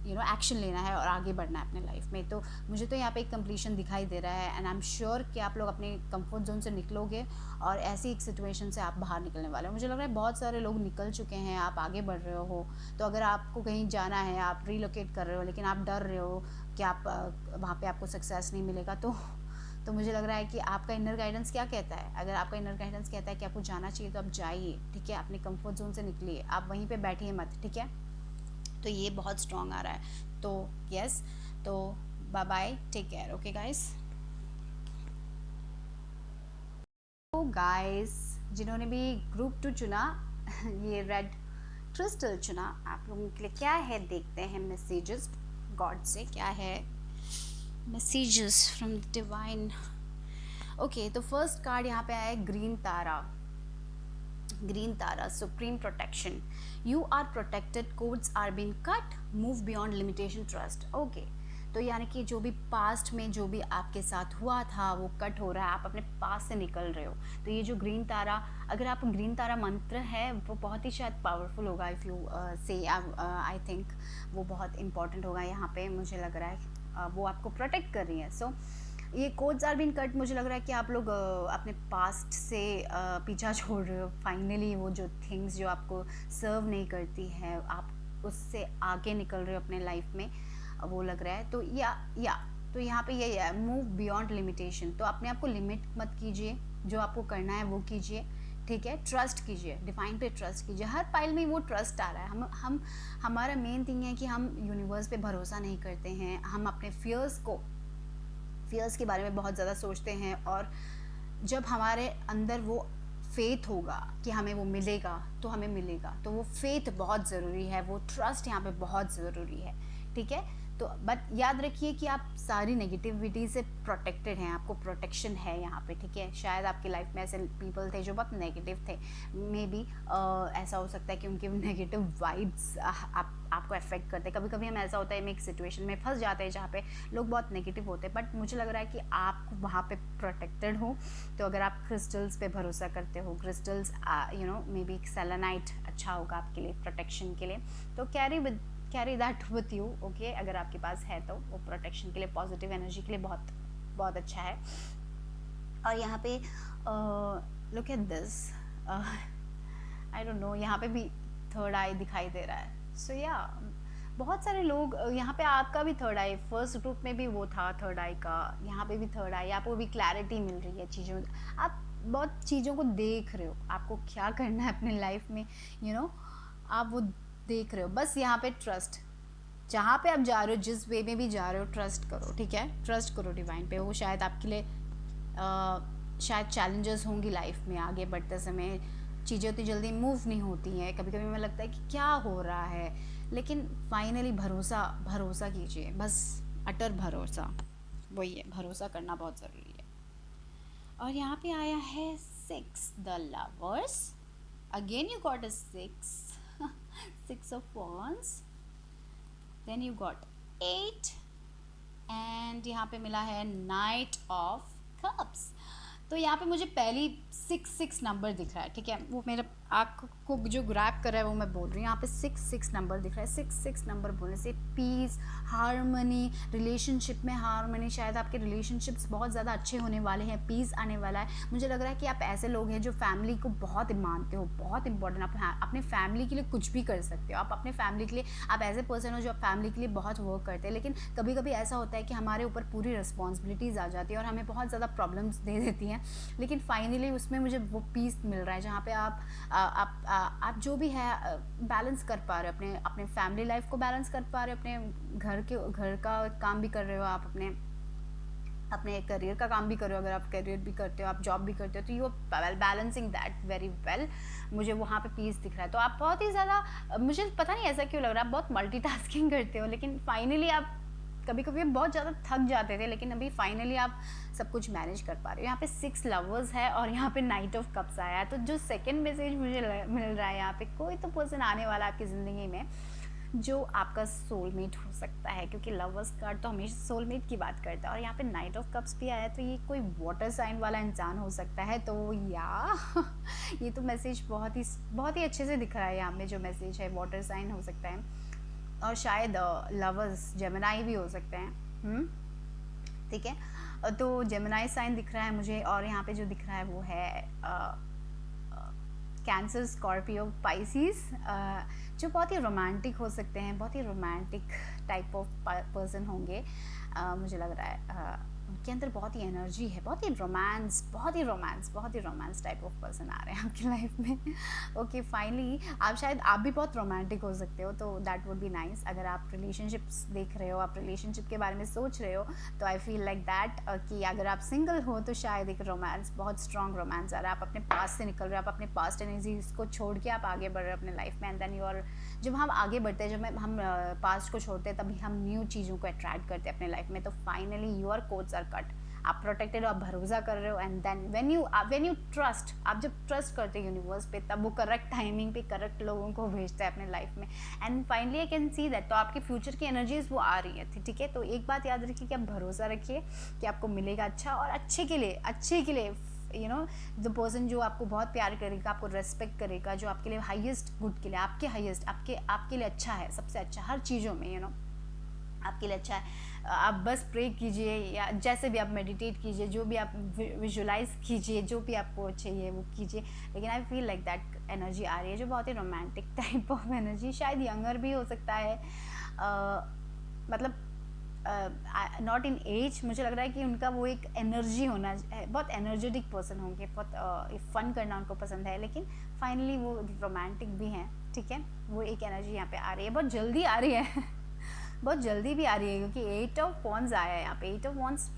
एक्शन लेना है और आगे बढ़ना है अपने लाइफ में। तो मुझे तो यहाँ पे एक कंप्लीशन दिखाई दे रहा है, एंड आई एम श्योर कि आप लोग अपने कंफर्ट जोन से निकलोगे और ऐसी एक सिचुएशन से आप बाहर निकलने वाले हो। मुझे लग रहा है बहुत सारे लोग निकल चुके हैं, आप आगे बढ़ रहे हो। तो अगर आपको कहीं जाना है, आप रिलोकेट कर रहे हो, लेकिन आप डर रहे हो कि आप वहाँ पर आपको सक्सेस नहीं मिलेगा, तो मुझे लग रहा है कि आपका इनर गाइडेंस क्या कहता है। अगर आपका इनर गाइडेंस कहता है कि आपको जाना चाहिए, तो आप जाइए, ठीक है। अपने कंफर्ट जोन से निकलिए, आप वहीं पे बैठिए मत, ठीक है। तो ये बहुत स्ट्रॉन्ग आ रहा है। तो यस, तो bye bye, take care, okay guys. तो गाइस, जिन्होंने भी ग्रुप 2 चुना ये रेड क्रिस्टल चुना, आप लोगों के लिए क्या है देखते हैं मैसेजेस गॉड से, क्या है मैसेजेस फ्रॉम डिवाइन। ओके, तो फर्स्ट कार्ड यहाँ पे आया है green Tara. Green Tara, supreme protection, you are protected, cords are being cut, move beyond limitation, trust. Okay, तो यानी कि जो भी पास्ट में जो भी आपके साथ हुआ था वो कट हो रहा है, आप अपने पास से निकल रहे हो। तो ये जो ग्रीन तारा, अगर आप ग्रीन तारा मंत्र है वो बहुत ही शायद पावरफुल होगा, इफ़ यू से आई थिंक वो बहुत इंपॉर्टेंट होगा यहाँ पे, मुझे लग रहा है वो आपको प्रोटेक्ट कर रही है। सो ये कोड्स आर बीन कट, मुझे लग रहा है कि आप लोग अपने पास्ट से पीछा छोड़ रहे हो। फाइनली वो जो थिंग्स जो आपको सर्व नहीं करती है, आप उससे आगे निकल रहे हो अपने लाइफ में, वो लग रहा है। तो या तो यहाँ पे यही है, मूव बियॉन्ड लिमिटेशन। तो अपने आप को लिमिट मत कीजिए, जो आपको करना है वो कीजिए, ठीक है। ट्रस्ट कीजिए, डिवाइन पे ट्रस्ट कीजिए। हर फाइल में वो ट्रस्ट आ रहा है। हम हमारा मेन थिंग है कि हम यूनिवर्स पे भरोसा नहीं करते हैं, हम अपने फियर्स के बारे में बहुत ज़्यादा सोचते हैं, और जब हमारे अंदर वो फेथ होगा कि हमें वो मिलेगा तो हमें मिलेगा। तो वो फेथ बहुत ज़रूरी है, वो ट्रस्ट यहाँ पे बहुत ज़रूरी है, ठीक है। तो बट याद रखिए कि आप सारी नेगेटिविटी से प्रोटेक्टेड हैं, आपको प्रोटेक्शन है यहाँ पे, ठीक है। शायद आपकी लाइफ में ऐसे पीपल थे जो बहुत नेगेटिव थे, मे बी ऐसा हो सकता है कि उनके नेगेटिव वाइब्स आपको अफेक्ट करते हैं। कभी कभी हम ऐसा होता है, हम एक सिचुएशन में फंस जाते हैं जहाँ पे लोग बहुत नेगेटिव होते हैं, बट मुझे लग रहा है कि आप वहाँ पे प्रोटेक्टेड हो। तो अगर आप क्रिस्टल्स पे भरोसा करते हो, क्रिस्टल्स मे बी सेलेनाइट अच्छा होगा आपके लिए प्रोटेक्शन के लिए। तो carry that with you, okay. अगर आपके पास है तो वो प्रोटेक्शन के लिए, पॉजिटिव एनर्जी के लिए बहुत बहुत अच्छा है। और यहाँ पे look at this, I don't know, यहाँ पे भी थर्ड आई दिखाई दे रहा है। सो या बहुत सारे लोग यहाँ पे, आपका भी थर्ड आई, फर्स्ट ग्रुप में भी वो था थर्ड आई का, यहाँ पे भी थर्ड आई, आपको भी क्लैरिटी मिल रही है चीज़ों, आप बहुत चीज़ों को देख रहे हो, आपको क्या करना है अपने लाइफ में, आप वो देख रहे हो। बस यहाँ पे ट्रस्ट, जहाँ पे आप जा रहे हो, जिस वे में भी जा रहे हो, ट्रस्ट करो, ठीक है। ट्रस्ट करो डिवाइन पे, वो शायद आपके लिए शायद चैलेंजेस होंगी लाइफ में, आगे बढ़ते समय चीज़ें उतनी जल्दी मूव नहीं होती हैं, कभी कभी हमें लगता है कि क्या हो रहा है, लेकिन फाइनली भरोसा कीजिए, बस अटर भरोसा, वही है, भरोसा करना बहुत ज़रूरी है। और यहाँ पे आया है 6 the lovers, again you got a 6 of wands, then you got 8, and यहाँ पे मिला है नाइट ऑफ कप्स। तो यहाँ पे मुझे पहली 6 नंबर दिख रहा है, ठीक है। वो मेरे आँख को जो ग्रैब कर रहा है वो मैं बोल रही हूँ, यहाँ पे 6 नंबर दिख रहा है। 6 नंबर बोलने से पीस, हारमनी, रिलेशनशिप में हारमनी, शायद आपके रिलेशनशिप्स बहुत ज़्यादा अच्छे होने वाले हैं, पीस आने वाला है। मुझे लग रहा है कि आप ऐसे लोग हैं जो फैमिली को बहुत मानते हो, बहुत इंपॉर्टेंट, आप अपने फैमिली के लिए कुछ भी कर सकते हो, आप अपने फैमिली के लिए, आप ऐसे पर्सन हो जो फैमिली के लिए बहुत वर्क करते हैं। लेकिन कभी कभी ऐसा होता है कि हमारे ऊपर पूरी रिस्पॉन्सिबिलिटीज़ आ जाती है और हमें बहुत ज़्यादा प्रॉब्लम्स दे देती हैं, लेकिन फाइनली उसमें मुझे वो पीस मिल रहा है जहाँ पे आप जो भी है बैलेंस कर पा रहे हो, अपने फैमिली लाइफ को बैलेंस कर पा रहे हो, अपने घर का काम भी कर रहे हो, आप अपने करियर का काम भी कर रहे हो, अगर आप करियर भी करते हो, आप जॉब भी करते हो, तो you are balancing that very well. मुझे वहाँ पे पीस दिख रहा है। तो आप बहुत ही ज़्यादा, मुझे पता नहीं ऐसा क्यों लग रहा है, आप बहुत मल्टीटास्किंग करते हो, लेकिन फाइनली आप कभी कभी बहुत ज़्यादा थक जाते थे, लेकिन अभी फाइनली आप सब कुछ मैनेज कर पा रहे हो। यहाँ पे 6 लवर्स है और यहाँ पे नाइट ऑफ कप्स आया है। तो जो सेकंड मैसेज मुझे मिल रहा है, यहाँ पे कोई तो पर्सन आने वाला है आपकी ज़िंदगी में जो आपका सोलमेट हो सकता है, क्योंकि लवर्स कार्ड तो हमेशा सोलमेट की बात करता है। और यहाँ पे नाइट ऑफ कप्स भी आया है, तो ये कोई वाटर साइन वाला इंसान हो सकता है। तो या ये तो मैसेज बहुत ही अच्छे से दिख रहा है। यहाँ में जो मैसेज है, वाटर साइन हो सकता है, और शायद लवर्स जेमिनाई भी हो सकते हैं, ठीक है। तो जेमिनाई साइन दिख रहा है मुझे। और यहाँ पे जो दिख रहा है वो है कैंसर, स्कॉर्पियो, पाइसिस, जो बहुत ही रोमांटिक हो सकते हैं, बहुत ही रोमांटिक टाइप ऑफ पर्सन होंगे, मुझे लग रहा है उनके अंदर बहुत ही एनर्जी है, बहुत ही रोमांस टाइप ऑफ पर्सन आ रहे हैं आपकी लाइफ में। ओके फाइनली आप भी बहुत रोमांटिक हो सकते हो, तो दैट वुड बी नाइस। अगर आप रिलेशनशिप्स देख रहे हो, आप रिलेशनशिप के बारे में सोच रहे हो, तो आई फील लाइक दैट कि अगर आप सिंगल हो तो शायद एक रोमांस, बहुत स्ट्रॉन्ग रोमांस आ रहा है। आप अपने पास्ट से निकल रहे हो, आप अपने पास्ट एनर्जीज को छोड़ के आप आगे बढ़ रहे हो अपने लाइफ में, एंड देन यू आर, जब हम आगे बढ़ते हैं, जब हम पास्ट को छोड़ते हैं, तभी हम न्यू चीज़ों को अट्रैक्ट करते हैं अपने लाइफ में। तो finally your cords are cut, आप प्रोटेक्टेड हो, आप भरोसा कर रहे हो, and then when you trust, आप जब ट्रस्ट करते हो यूनिवर्स पे, तब वो करेक्ट टाइमिंग पे करेक्ट लोगों को भेजता है अपने लाइफ में, and finally I can see that. तो आपके फ्यूचर की एनर्जीज वो आ रही है, ठीक है। तो एक बात याद रखिए कि आप भरोसा रखिए कि आपको मिलेगा अच्छा, और अच्छे के लिए यू नो द पर्सन जो आपको बहुत प्यार करेगा, आपको रेस्पेक्ट करेगा, जो आपके लिए हाईएस्ट गुड के लिए, आपके हाईएस्ट, आपके लिए अच्छा है, सबसे अच्छा हर चीज़ों में, आपके लिए अच्छा है। आप बस प्रे कीजिए, या जैसे भी आप मेडिटेट कीजिए, जो भी आप विजुलाइज कीजिए, जो भी आपको चाहिए वो कीजिए। लेकिन I feel like that energy आ रही है जो बहुत ही रोमांटिक टाइप ऑफ एनर्जी, शायद यंगर भी हो सकता है, मतलब नॉट इन एज। मुझे लग रहा है कि उनका वो एक एनर्जी होना है, बहुत एनर्जेटिक पर्सन होंगे, बहुत फन करना उनको पसंद है, लेकिन फाइनली वो रोमांटिक भी हैं, ठीक है। वो एक एनर्जी यहाँ पे आ रही है, बहुत जल्दी आ रही है बहुत जल्दी भी आ रही है, क्योंकि 8 ऑफ वॉन्ड्स आया है यहाँ पे। 8 ऑफ वॉन्ड्स,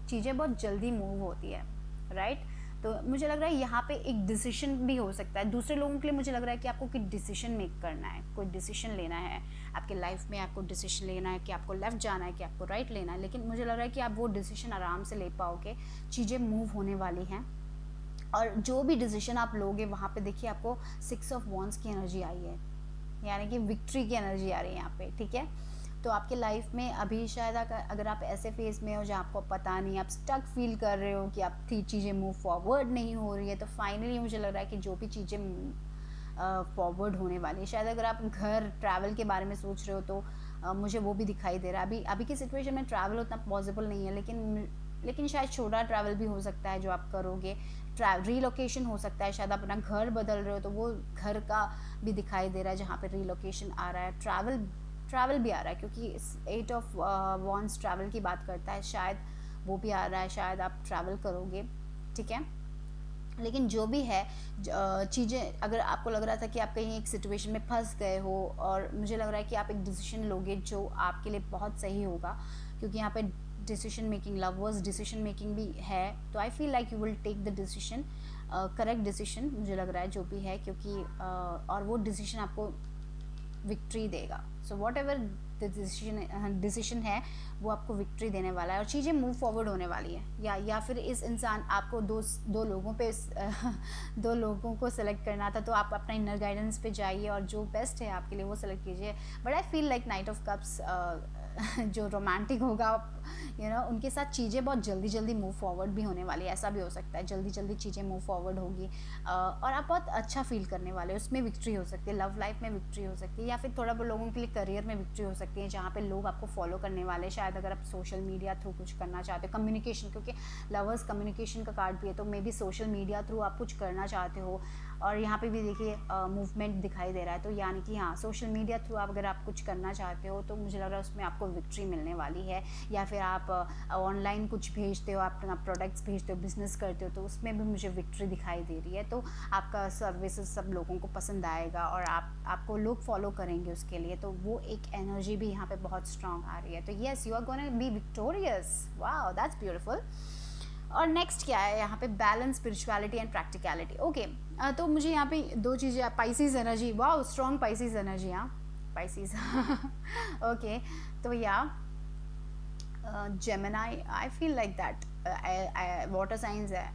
चीज़ें बहुत जल्दी मूव होती है, राइट। तो मुझे लग रहा है यहाँ पे एक डिसीजन भी हो सकता है दूसरे लोगों के लिए। मुझे लग रहा है कि आपको कोई डिसीजन मेक करना है, कोई डिसीजन लेना है आपके लाइफ में, आपको डिसीजन लेना है कि आपको लेफ्ट जाना है कि आपको राइट लेना है। लेकिन मुझे लग रहा है कि आप वो डिसीजन आराम से ले पाओगे, चीज़ें मूव होने वाली हैं, और जो भी डिसीजन आप लोगे वहाँ पे देखिए आपको 6 ऑफ वॉन्ड्स की एनर्जी आई है, यानी कि विक्ट्री की एनर्जी आ रही है यहाँ पे, ठीक है। तो आपके लाइफ में अभी शायद अगर आप ऐसे फेज में हो जहाँ आपको पता नहीं, आप स्टक फील कर रहे हो कि आप चीज़ें मूव फॉरवर्ड नहीं हो रही है, तो फाइनली मुझे लग रहा है कि जो भी चीज़ें फॉरवर्ड होने वाली है, शायद अगर आप घर ट्रैवल के बारे में सोच रहे हो तो मुझे वो भी दिखाई दे रहा है। अभी की सिचुएशन में ट्रैवल उतना पॉसिबल नहीं है, लेकिन शायद छोटा ट्रैवल भी हो सकता है जो आप करोगे। रीलोकेशन हो सकता है, शायद आप अपना घर बदल रहे हो तो वो घर का भी दिखाई दे रहा है जहाँ पे रीलोकेशन आ रहा है। ट्रैवल भी आ रहा है, क्योंकि 8 ऑफ वॉन्ड्स ट्रैवल की बात करता है, शायद वो भी आ रहा है, शायद आप ट्रैवल करोगे, ठीक है। लेकिन जो भी है चीज़ें, अगर आपको लग रहा था कि आप कहीं एक सिचुएशन में फंस गए हो, और मुझे लग रहा है कि आप एक डिसीजन लोगे जो आपके लिए बहुत सही होगा, क्योंकि यहाँ पे decision making, lovers decision making भी है, तो I feel like you will take the decision, correct decision मुझे लग रहा है जो भी है, क्योंकि और वो डिसीजन आपको विक्ट्री देगा। सो वॉट एवर डिसीजन है वो आपको विक्ट्री देने वाला है, और चीज़ें मूव फॉरवर्ड होने वाली है। या फिर इस इंसान आपको दो लोगों पे दो लोगों को सेलेक्ट करना था, तो आप अपना इनर गाइडेंस पे जाइए और जो बेस्ट है आपके लिए वो सेलेक्ट कीजिए। But I feel like night of cups जो रोमांटिक होगा, उनके साथ चीज़ें बहुत जल्दी मूव फॉरवर्ड भी होने वाली है। ऐसा भी हो सकता है जल्दी चीज़ें मूव फॉरवर्ड होगी, और आप बहुत अच्छा फील करने वाले हो, उसमें विक्ट्री हो सकती है, लव लाइफ में विक्ट्री हो सकती है, या फिर थोड़ा बहुत लोगों के लिए करियर में विक्ट्री हो सकती है, जहाँ पे लोग आपको फॉलो करने वाले हैं। शायद अगर आप सोशल मीडिया थ्रू कुछ करना चाहते हो, कम्युनिकेशन, क्योंकि लवर्स कम्युनिकेशन का कार्ड भी है, तो may be social media through आप कुछ करना चाहते हो, और यहाँ पे भी देखिए मूवमेंट दिखाई दे रहा है। तो यानी कि हाँ, सोशल मीडिया थ्रू अगर आप कुछ करना चाहते हो तो मुझे लग रहा है उसमें आपको विक्ट्री मिलने वाली है। या फिर आप ऑनलाइन कुछ भेजते हो, आप अपना प्रोडक्ट्स भेजते हो, बिजनेस करते हो, तो उसमें भी मुझे विक्ट्री दिखाई दे रही है। तो आपका सर्विसेज सब लोगों को पसंद आएगा, और आपको लोग फॉलो करेंगे उसके लिए, तो वो एक एनर्जी भी यहाँ पे बहुत स्ट्रांग आ रही है। तो yes, you are gonna be victorious, wow that's beautiful. और नेक्स्ट क्या है यहाँ पे, balance, spirituality and practicality. Okay, तो मुझे यहाँ पे दो चीज़ें, Pisces energy, wow strong Pisces energy, यहाँ पाइसिस ओके। तो या Gemini, I feel like that water signs है,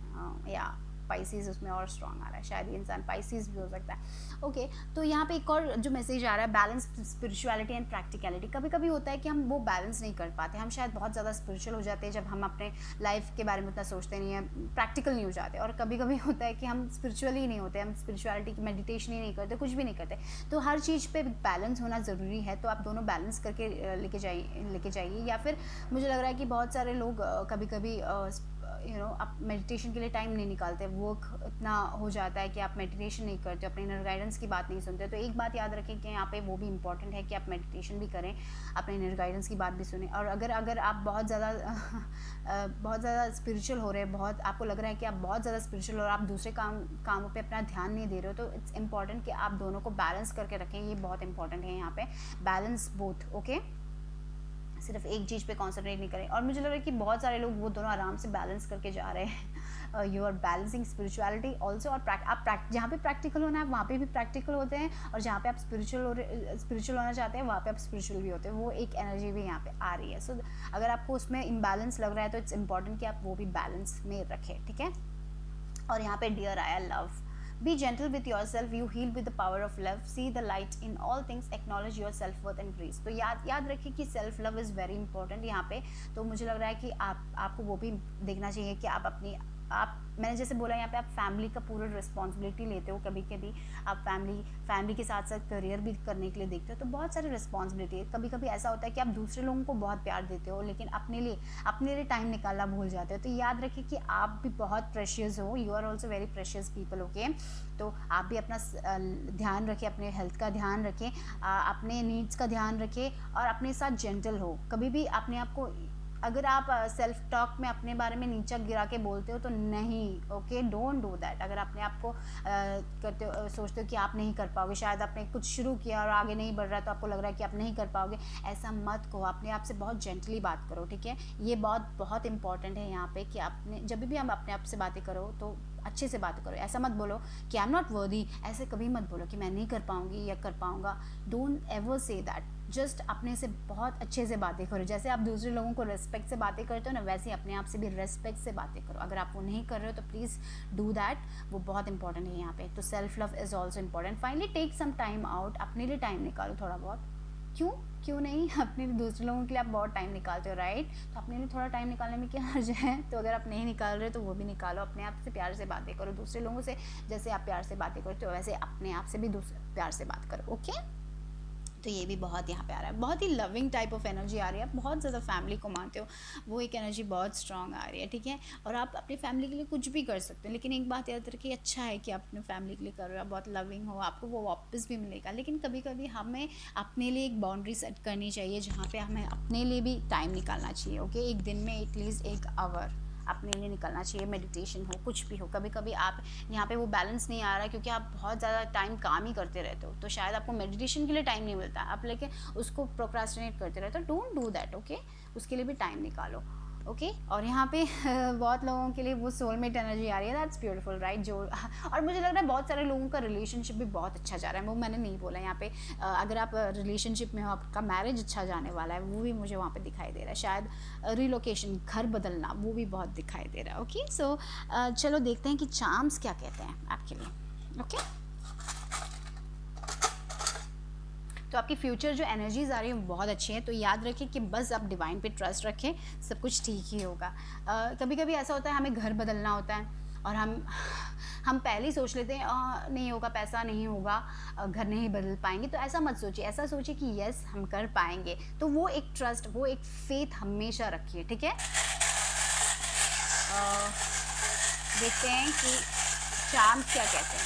या पाइसिस उसमें और स्ट्रॉन्ग आ रहा है, शायद ये इंसान पाइसिस भी हो सकता है। ओके, तो यहाँ पे एक और जो मैसेज आ रहा है, बैलेंस, स्पिरिचुअलिटी एंड प्रैक्टिकलिटी। कभी कभी होता है कि हम वो बैलेंस नहीं कर पाते, हम शायद बहुत ज़्यादा स्पिरिचुअल हो जाते हैं जब हम अपने लाइफ के बारे में उतना सोचते नहीं हैं, प्रैक्टिकल नहीं हो जाते, और कभी कभी होता है कि हम स्पिरिचुअल ही नहीं होते, हम स्पिरिचुअलिटी की मेडिटेशन ही नहीं करते, कुछ भी नहीं करते। तो हर चीज़ पे बैलेंस होना ज़रूरी है, तो आप दोनों बैलेंस करके लेके जाइए। या फिर मुझे लग रहा है कि बहुत सारे लोग कभी कभी आप मेडिटेशन के लिए टाइम नहीं निकालते, वर्क इतना हो जाता है कि आप मेडिटेशन नहीं करते, अपने इनर गाइडेंस की बात नहीं सुनते। तो एक बात याद रखें कि यहाँ पे वो भी इम्पॉर्टेंट है कि आप मेडिटेशन भी करें, अपने इनर गाइडेंस की बात भी सुने। और अगर आप बहुत ज़्यादा स्पिरिचुअल हो रहे हैं, बहुत आपको लग रहा है कि आप बहुत ज़्यादा स्पिरिचुअल और आप दूसरे कामों पे अपना ध्यान नहीं दे रहे हो, तो इट्स इम्पॉर्टेंट कि आप दोनों को बैलेंस करके रखें। ये बहुत इंपॉर्टेंट है यहाँ पे, बैलेंस बोथ, ओके। सिर्फ एक चीज़ पे कॉन्सेंट्रेट नहीं करें। और मुझे लग रहा है कि बहुत सारे लोग वो दोनों आराम से बैलेंस करके जा रहे हैं। You are balancing spirituality also, और आप जहाँ पे प्रैक्टिकल होना है वहाँ पे भी प्रैक्टिकल होते हैं, और जहाँ पे आप स्पिरिचुअल होना चाहते हैं वहाँ पे आप स्पिरिचुअल भी होते हैं। वो एक एनर्जी भी यहाँ पे आ रही है। सो अगर आपको उसमें इम्बैलेंस लग रहा है तो इट्स इम्पॉर्टेंट कि आप वो भी बैलेंस में रखें, ठीक है। और यहाँ पे डियर आया love, be gentle with yourself, you heal with the power of love, see the light in all things, acknowledge your self worth and grace। तो याद रखिए कि self love is very important यहाँ पे। तो मुझे लग रहा है कि आपको वो भी देखना चाहिए कि आप मैंने जैसे बोला यहाँ पे आप फैमिली का पूरा रिस्पॉन्सिबिलिटी लेते हो, कभी कभी आप फैमिली के साथ साथ करियर भी करने के लिए देखते हो, तो बहुत सारी रिस्पॉन्सिबिलिटी है। कभी कभी ऐसा होता है कि आप दूसरे लोगों को बहुत प्यार देते हो लेकिन अपने लिए टाइम निकालना भूल जाते हो। तो याद रखिए कि आप भी बहुत प्रेशियस हो, you are also very precious people, okay. तो आप भी अपना ध्यान रखें, अपने हेल्थ का ध्यान रखें, अपने नीड्स का ध्यान रखें, और अपने साथ जेंटल हो। कभी भी अपने आप को, अगर आप सेल्फ टॉक में अपने बारे में नीचा गिरा के बोलते हो तो नहीं, ओके, डोंट डू दैट। अगर अपने आप को सोचते हो कि आप नहीं कर पाओगे, शायद आपने कुछ शुरू किया और आगे नहीं बढ़ रहा तो आपको लग रहा है कि आप नहीं कर पाओगे, ऐसा मत कहो। अपने आप से बहुत जेंटली बात करो, ठीक है। ये बहुत इंपॉर्टेंट है यहाँ पे कि आपने जब भी हम अपने आप से बातें करो तो अच्छे से बात करो। ऐसा मत बोलो कि आई एम नॉट वर्दी, ऐसे कभी मत बोलो कि मैं नहीं कर पाऊंगी या कर पाऊंगा। Don't ever say that. Just अपने से बहुत अच्छे से बातें करो। जैसे आप दूसरे लोगों को रिस्पेक्ट से बातें करते हो ना, वैसे ही अपने आप से भी रिस्पेक्ट से बातें करो। अगर आप वो नहीं कर रहे हो तो प्लीज़ डू दैट, वो बहुत इंपॉर्टेंट है यहाँ पे। तो self love is also important. Finally take some time out, अपने लिए टाइम निकालो थोड़ा बहुत। क्यों नहीं, अपने लिए, दूसरे लोगों के लिए आप बहुत टाइम निकालते हो, राइट। तो अपने लिए थोड़ा टाइम निकालने में क्या हर्ज है। तो अगर आप नहीं निकाल रहे तो वो भी निकालो। अपने आप से प्यार से बातें करो। दूसरे लोगों से जैसे आप प्यार से बातें करते हो वैसे अपने आप से भी प्यार से बात करो, ओके। तो ये भी बहुत यहाँ पे आ रहा है, बहुत ही लविंग टाइप ऑफ एनर्जी आ रही है। आप बहुत ज़्यादा फैमिली को मानते हो, वो एक एनर्जी बहुत स्ट्रांग आ रही है, ठीक है। और आप अपनी फैमिली के लिए कुछ भी कर सकते हो, लेकिन एक बात याद रखिए, अच्छा है कि आप अपने फैमिली के लिए कर रहे हो, आप बहुत लविंग हो, आपको वो वापस भी मिलेगा। लेकिन कभी कभी हमें अपने लिए एक बाउंड्री सेट करनी चाहिए जहाँ पे हमें अपने लिए भी टाइम निकालना चाहिए, ओके। एक दिन में एटलीस्ट 1 आवर अपने लिए निकलना चाहिए। मेडिटेशन हो, कुछ भी हो। कभी कभी आप यहाँ पे वो बैलेंस नहीं आ रहा क्योंकि आप बहुत ज़्यादा टाइम काम ही करते रहते हो, तो शायद आपको मेडिटेशन के लिए टाइम नहीं मिलता, आप लेके उसको प्रोक्रास्टिनेट करते रहते हो। Don't do that, okay. उसके लिए भी टाइम निकालो, ओके। और यहाँ पे बहुत लोगों के लिए वो सोलमेट एनर्जी आ रही है, दैट्स ब्यूटीफुल, राइट। जो और मुझे लग रहा है बहुत सारे लोगों का रिलेशनशिप भी बहुत अच्छा जा रहा है, वो मैंने नहीं बोला यहाँ पे। अगर आप रिलेशनशिप में हो, आपका मैरिज अच्छा जाने वाला है, वो भी मुझे वहाँ पे दिखाई दे रहा है। शायद रिलोकेशन, घर बदलना, वो भी बहुत दिखाई दे रहा है, ओके। सो चलो देखते हैं कि चार्म्स क्या कहते हैं आपके लिए, ओके। तो आपकी फ्यूचर जो एनर्जीज आ रही हैं बहुत अच्छी हैं। तो याद रखें कि बस आप डिवाइन पे ट्रस्ट रखें, सब कुछ ठीक ही होगा। कभी कभी ऐसा होता है हमें घर बदलना होता है और हम पहले ही सोच लेते हैं नहीं होगा, पैसा नहीं होगा, घर नहीं बदल पाएंगे। तो ऐसा मत सोचिए, ऐसा सोचिए कि यस हम कर पाएंगे। तो वो एक ट्रस्ट, वो एक फेथ हमेशा रखिए, ठीक है। देखते हैं कि चार्म्स क्या कहते हैं।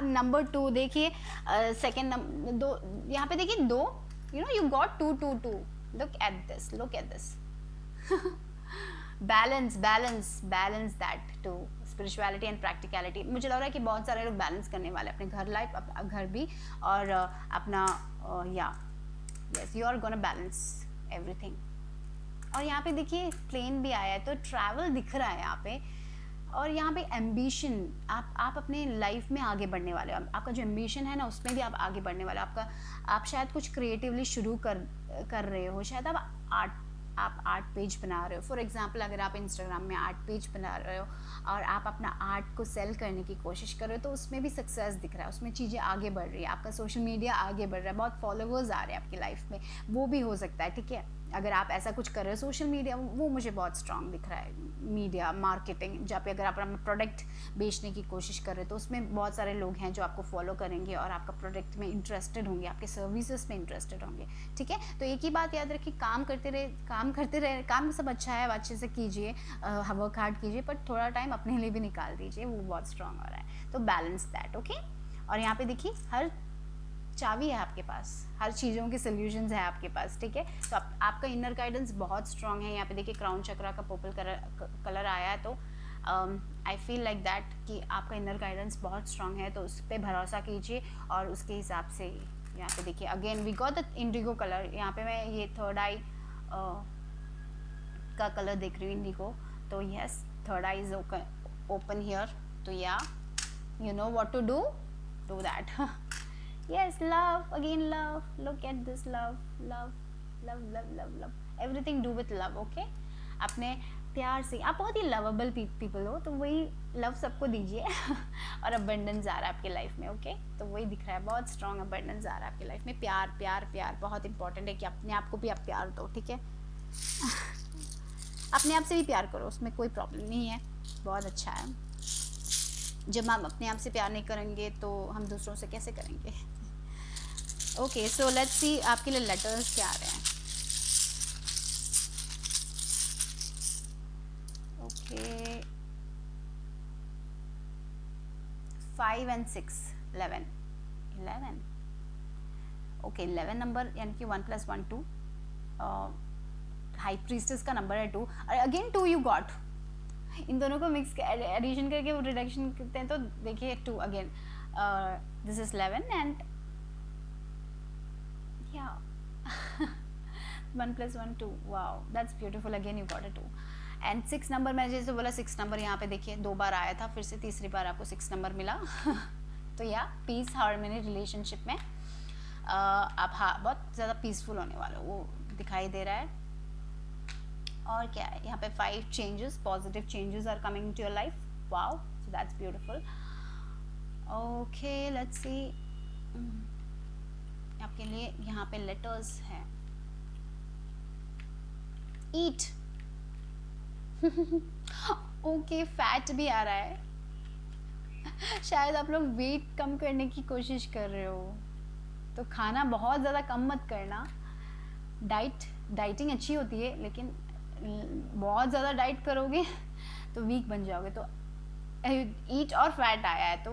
नंबर 2 देखिए, सेकेंड नंबर 2 यहाँ पे देखिए, 2, you got 2 look at this balance that two spirituality and practicality. मुझे लग रहा है कि बहुत सारे लोग बैलेंस करने वाले अपने घर लाइफ, घर भी, और अपना yes, you are gonna balance everything. और यहाँ पे देखिए प्लेन भी आया है, तो ट्रैवल दिख रहा है यहाँ पे। और यहाँ पे एम्बिशन, आप अपने लाइफ में आगे बढ़ने वाले हो। आपका जो एम्बिशन है ना, उसमें भी आप आगे बढ़ने वाले हो। आप शायद कुछ क्रिएटिवली शुरू कर रहे हो। शायद आप आर्ट पेज बना रहे हो। फॉर एग्जांपल, अगर आप इंस्टाग्राम में आर्ट पेज बना रहे हो और आप अपना आर्ट को सेल करने की कोशिश कर रहे हो, तो उसमें भी सक्सेस दिख रहा है, उसमें चीज़ें आगे बढ़ रही है। आपका सोशल मीडिया आगे बढ़ रहा है, बहुत फॉलोवर्स आ रहे हैं आपकी लाइफ में, वो भी हो सकता है, ठीक है। अगर आप ऐसा कुछ कर रहे हो सोशल मीडिया, वो मुझे बहुत स्ट्रांग दिख रहा है। मीडिया मार्केटिंग जहाँ पे अगर आप अपना प्रोडक्ट बेचने की कोशिश कर रहे हो तो उसमें बहुत सारे लोग हैं जो आपको फॉलो करेंगे और आपका प्रोडक्ट में इंटरेस्टेड होंगे, आपके सर्विसेज में इंटरेस्टेड होंगे। ठीक है, तो एक ही बात याद रखिए, काम करते रहे, काम करते रहे, काम सब अच्छा है, अच्छे से कीजिए, वर्क हार्ड कीजिए, पर थोड़ा टाइम अपने लिए भी निकाल दीजिए, वो बहुत स्ट्रांग हो रहा है। तो बैलेंस दैट, ओके। और यहाँ पे देखिए हर चाबी है आपके पास, हर चीज़ों के सोल्यूशंस है आपके पास। ठीक है, तो आपका इनर गाइडेंस बहुत स्ट्रांग है। यहाँ पे देखिए क्राउन चक्रा का पर्पल कलर आया है, तो आई फील लाइक दैट कि आपका इनर गाइडेंस बहुत स्ट्रांग है, तो उस पर भरोसा कीजिए और उसके हिसाब से। यहाँ पे देखिए again we got the indigo colour. यहाँ पे मैं ये थर्ड आई का कलर देख रही हूँ, इंडिगो। तो yes, third I is open here, तो या you know what to do that. Yes, love again, love, look at this, love, love, love, love, love, love, everything do with love, okay। अपने प्यार से, आप बहुत ही lovable people हो, तो वही लव सबको दीजिए और अबंडेंस आ रहा है आपकी लाइफ में, ओके। तो वही दिख रहा है, बहुत स्ट्रॉन्ग अबंडेंस आ रहा है आपकी लाइफ में। प्यार प्यार प्यार बहुत इंपॉर्टेंट है कि अपने आप को भी आप प्यार दो, ठीक है। अपने आप से भी प्यार करो, उसमें कोई प्रॉब्लम नहीं है, बहुत अच्छा है। जब हम अपने आप से प्यार नहीं करेंगे तो हम दूसरों से कैसे करेंगे। ओके, सो लेट्स सी आपके लिए लेटर्स क्या आ रहे हैं। Okay, 5 and 6, 11। ओके, 11 नंबर यानी कि 1 + 1 2, हाई प्रीस्टेस का नंबर है 2, और अगेन 2 यू गॉट। इन दोनों को मिक्स एडिशन करके वो रिडक्शन करते हैं, तो देखिए 2 अगेन, दिस इज 11 एंड या 1 + 1 2, wow that's beautiful, again you got a 2। And 6 number, मैंने जैसे बोला 6 नंबर यहाँ पे देखिए 2 बार आया था, फिर से तीसरी बार आपको 6 नंबर मिला। तो या पीस हार्मनी रिलेशनशिप में आप बहुत ज़्यादा पीसफुल होने वाले हो, वो दिखाई दे रहा है। और क्या है यहाँ पे 5 changes, positive changes are coming to your life, wow, so that's beautiful. Okay, let's see आपके लिए यहाँ पे लेटर्स हैं। ईट। ओके, फैट भी आ रहा है। शायद आप लोग वेट कम करने की कोशिश कर रहे हो, तो खाना बहुत ज़्यादा कम मत करना। डाइटिंग अच्छी होती है, लेकिन बहुत ज़्यादा डाइट करोगे तो वीक बन जाओगे। तो ईट और फैट आया है, तो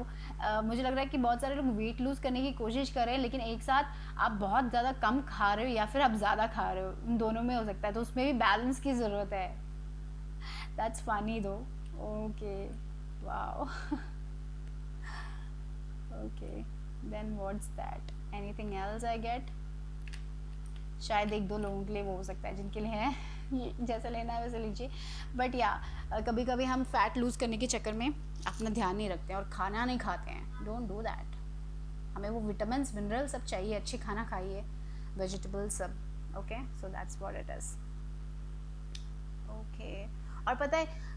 मुझे लग रहा है कि बहुत सारे लोग वेट लूज़ करने की कोशिश कर रहे हैं, लेकिन एक साथ आप बहुत ज़्यादा कम खा रहे हो या फिर आप ज़्यादा खा रहे हो, इन दोनों में हो सकता है, तो उसमें भी बैलेंस की ज़रूरत है। That's funny though. Okay, wow. Okay, then what's that, anything else I get. शायद 1-2 लोगों के लिए वो हो सकता है, जिनके लिए है जैसा लेना है वैसे लीजिए। बट या कभी कभी हम फैट लूज़ करने के चक्कर में अपना ध्यान नहीं रखते हैं और खाना नहीं खाते हैं। Don't do that. हमें वो विटामिन मिनरल सब चाहिए, अच्छे खाना खाइए, वेजिटेबल्स सब, okay. So that's what it is, okay. और पता है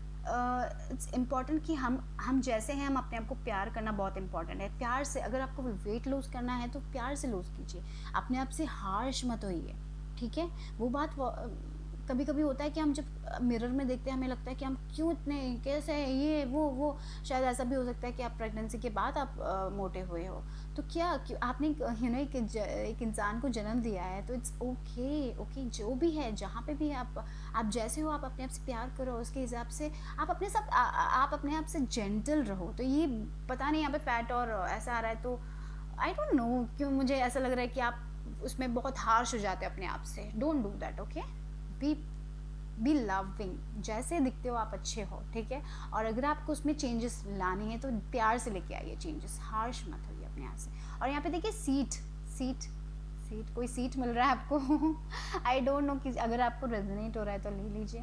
इट्स इम्पॉर्टेंट कि हम जैसे हैं, हम अपने आप को प्यार करना बहुत इंपॉर्टेंट है। प्यार से, अगर आपको वेट लूज़ करना है तो प्यार से लूज़ कीजिए, अपने आप से हार्श मत होइए, ठीक है। वो बात कभी कभी होता है कि हम जब मिरर में देखते हैं हमें लगता है कि हम क्यों इतने, कैसे है ये वो। शायद ऐसा भी हो सकता है कि आप प्रेगनेंसी के बाद आप मोटे हुए हो, तो क्या क्यों आपने एक इंसान को जन्म दिया है, तो इट्स ओके जो भी है, जहाँ पे भी आप जैसे हो, आप अपने आप से प्यार करो, उसके हिसाब से आप आप अपने आप से जेंटल रहो। तो ये पता नहीं यहाँ पे फैट और ऐसा आ रहा है, तो आई डोंट नो क्यों मुझे ऐसा लग रहा है कि आप उसमें बहुत हार्श हो जाते हैं अपने आप से। Don't do that, okay. B loving, जैसे दिखते हो आप अच्छे हो, ठीक है। और अगर आपको उसमें चेंजेस लाने हैं तो प्यार से लेके आइए चेंजेस, हार्श मत होइए अपने आप से। और यहाँ पे देखिए सीट कोई सीट मिल रहा है आपको। आई डोंट नो कि अगर आपको रेजोनेट हो रहा है तो ले लीजिए।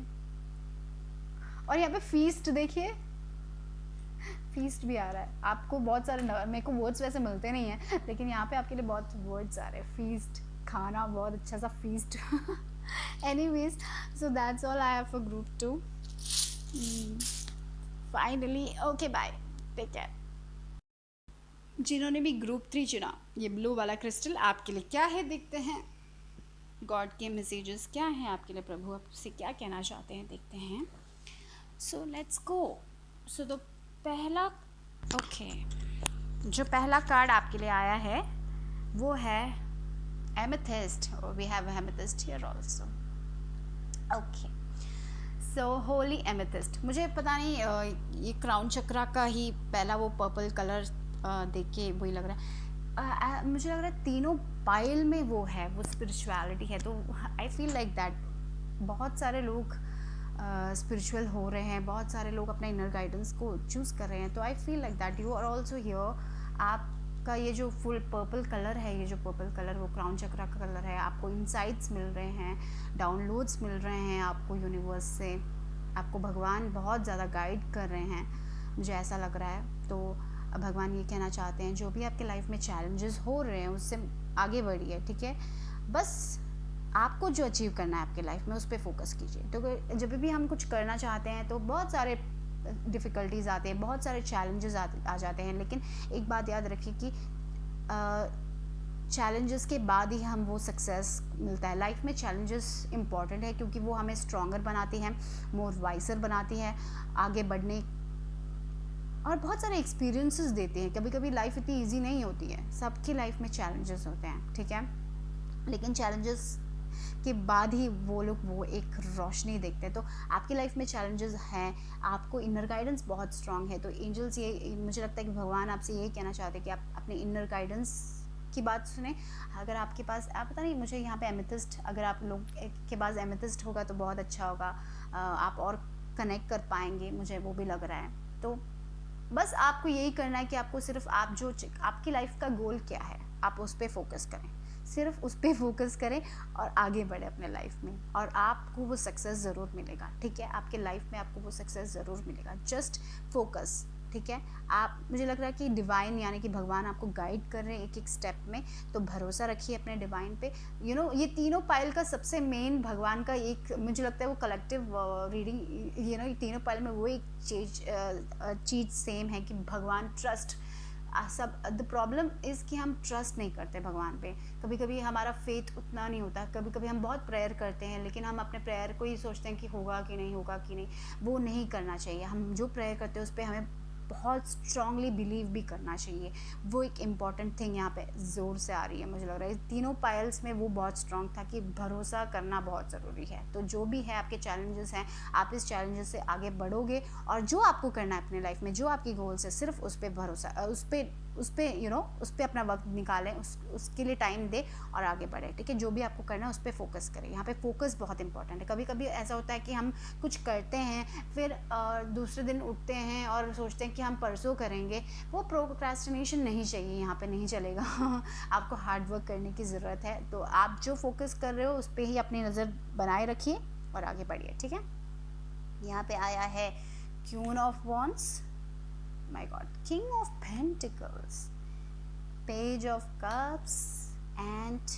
और यहाँ पे फीस्ट देखिए, फीस्ट भी आ रहा है आपको। बहुत सारे मेरे को वर्ड्स वैसे मिलते नहीं हैं, लेकिन यहाँ पे आपके लिए बहुत वर्ड्स आ रहे हैं। फीस्ट, खाना, बहुत अच्छा सा feast. Anyways, so that's all I have for group 2. Finally, okay, bye, take care. जिन्होंने भी ग्रुप 3 चुना, ये ब्लू वाला क्रिस्टल आपके लिए क्या है देखते हैं। गॉड के मैसेजेस क्या हैं आपके लिए, प्रभु आपसे क्या कहना चाहते हैं, देखते हैं। So let's go. सो तो पहला, ओके, जो पहला कार्ड आपके लिए आया है वो है एमेथिस्ट, और we have amethyst here also. Okay, so holy amethyst, मुझे पता नहीं ये क्राउन चक्रा का ही पहला वो पर्पल कलर देख के वही लग रहा है। मुझे लग रहा है तीनों पाइल में वो है, वो स्पिरिचुअलिटी है। तो आई फील लाइक दैट बहुत सारे लोग स्पिरिचुअल हो रहे हैं, बहुत सारे लोग अपने इनर गाइडेंस को चूज़ कर रहे हैं। तो I feel like that you are also here. आपका ये जो फुल पर्पल कलर है, ये जो पर्पल कलर वो क्राउन चक्रा का कलर है। आपको इंसाइट्स मिल रहे हैं, डाउनलोड्स मिल रहे हैं आपको यूनिवर्स से, आपको भगवान बहुत ज़्यादा गाइड कर रहे हैं, मुझे ऐसा लग रहा है। तो भगवान ये कहना चाहते हैं जो भी आपके लाइफ में चैलेंजेस हो रहे हैं उससे आगे बढ़िए, ठीक है। बस आपको जो अचीव करना है आपके लाइफ में उस पर फोकस कीजिए। तो जब भी हम कुछ करना चाहते हैं तो बहुत सारे डिफ़िकल्टीज आते हैं, बहुत सारे चैलेंजेस आ जाते हैं, लेकिन एक बात याद रखिए कि चैलेंजेस के बाद ही हम वो सक्सेस मिलता है। लाइफ में चैलेंजेस इंपॉर्टेंट है क्योंकि वो हमें स्ट्रॉन्गर बनाती हैं, मोर वाइसर बनाती है, आगे बढ़ने और बहुत सारे एक्सपीरियंसेस देते हैं। कभी कभी लाइफ इतनी ईजी नहीं होती है, सबकी लाइफ में चैलेंजेस होते हैं, ठीक है। लेकिन चैलेंजेस के बाद ही वो लोग वो एक रोशनी देखते हैं। तो आपकी लाइफ में चैलेंजेस हैं, आपको इनर गाइडेंस बहुत स्ट्रांग है। तो एंजल्स ये, मुझे लगता है कि भगवान आपसे यही कहना चाहते हैं कि आप अपने इनर गाइडेंस की बात सुने। अगर आपके पास, आप पता नहीं, मुझे यहाँ पे एमेथिस्ट, अगर आप लोग के पास एमेथिस्ट होगा तो बहुत अच्छा होगा, आप और कनेक्ट कर पाएंगे, मुझे वो भी लग रहा है। तो बस आपको यही करना है कि आपको सिर्फ आप जो आपकी लाइफ का गोल क्या है आप उस पर फोकस करें, सिर्फ उस पर फोकस करें और आगे बढ़े अपने लाइफ में, और आपको वो सक्सेस ज़रूर मिलेगा, ठीक है। आपके लाइफ में आपको वो सक्सेस ज़रूर मिलेगा, जस्ट फोकस, ठीक है। आप, मुझे लग रहा है कि डिवाइन यानी कि भगवान आपको गाइड कर रहे हैं एक एक स्टेप में। तो भरोसा रखिए अपने डिवाइन पे। ये तीनों पाइल का सबसे मेन भगवान का एक, मुझे लगता है वो कलेक्टिव रीडिंग, ये तीनों पाइल में वो एक चीज़ सेम है कि भगवान ट्रस्ट। सब द प्रॉब्लम इज़ कि हम ट्रस्ट नहीं करते भगवान पे। कभी कभी हमारा फेथ उतना नहीं होता, कभी कभी हम बहुत प्रेयर करते हैं लेकिन हम अपने प्रेयर को ही सोचते हैं कि होगा कि नहीं, होगा कि नहीं। वो नहीं करना चाहिए। हम जो प्रेयर करते हैं उस पर हमें बहुत स्ट्रांगली बिलीव भी करना चाहिए। वो एक इम्पॉर्टेंट थिंग यहाँ पे ज़ोर से आ रही है, मुझे लग रहा है तीनों पायल्स में वो बहुत स्ट्रांग था कि भरोसा करना बहुत ज़रूरी है। तो जो भी है आपके चैलेंजेस हैं, आप इस चैलेंजेस से आगे बढ़ोगे, और जो आपको करना है अपने लाइफ में, जो आपकी गोल्स है, सिर्फ उस पर भरोसा, उस पर उस पर अपना वक्त निकालें, उसके लिए टाइम दें और आगे बढ़े, ठीक है। जो भी आपको करना है उस पर फोकस करें। यहाँ पे फोकस बहुत इंपॉर्टेंट है। कभी कभी ऐसा होता है कि हम कुछ करते हैं, फिर दूसरे दिन उठते हैं और सोचते हैं कि हम परसों करेंगे। वो प्रोक्रेस्टिनेशन नहीं चाहिए, यहाँ पे नहीं चलेगा। आपको हार्ड वर्क करने की ज़रूरत है। तो आप जो फोकस कर रहे हो उस पर ही अपनी नज़र बनाए रखिए और आगे बढ़िए, ठीक है। यहाँ पे आया है queen of wands, my god, king of pentacles, page of cups, and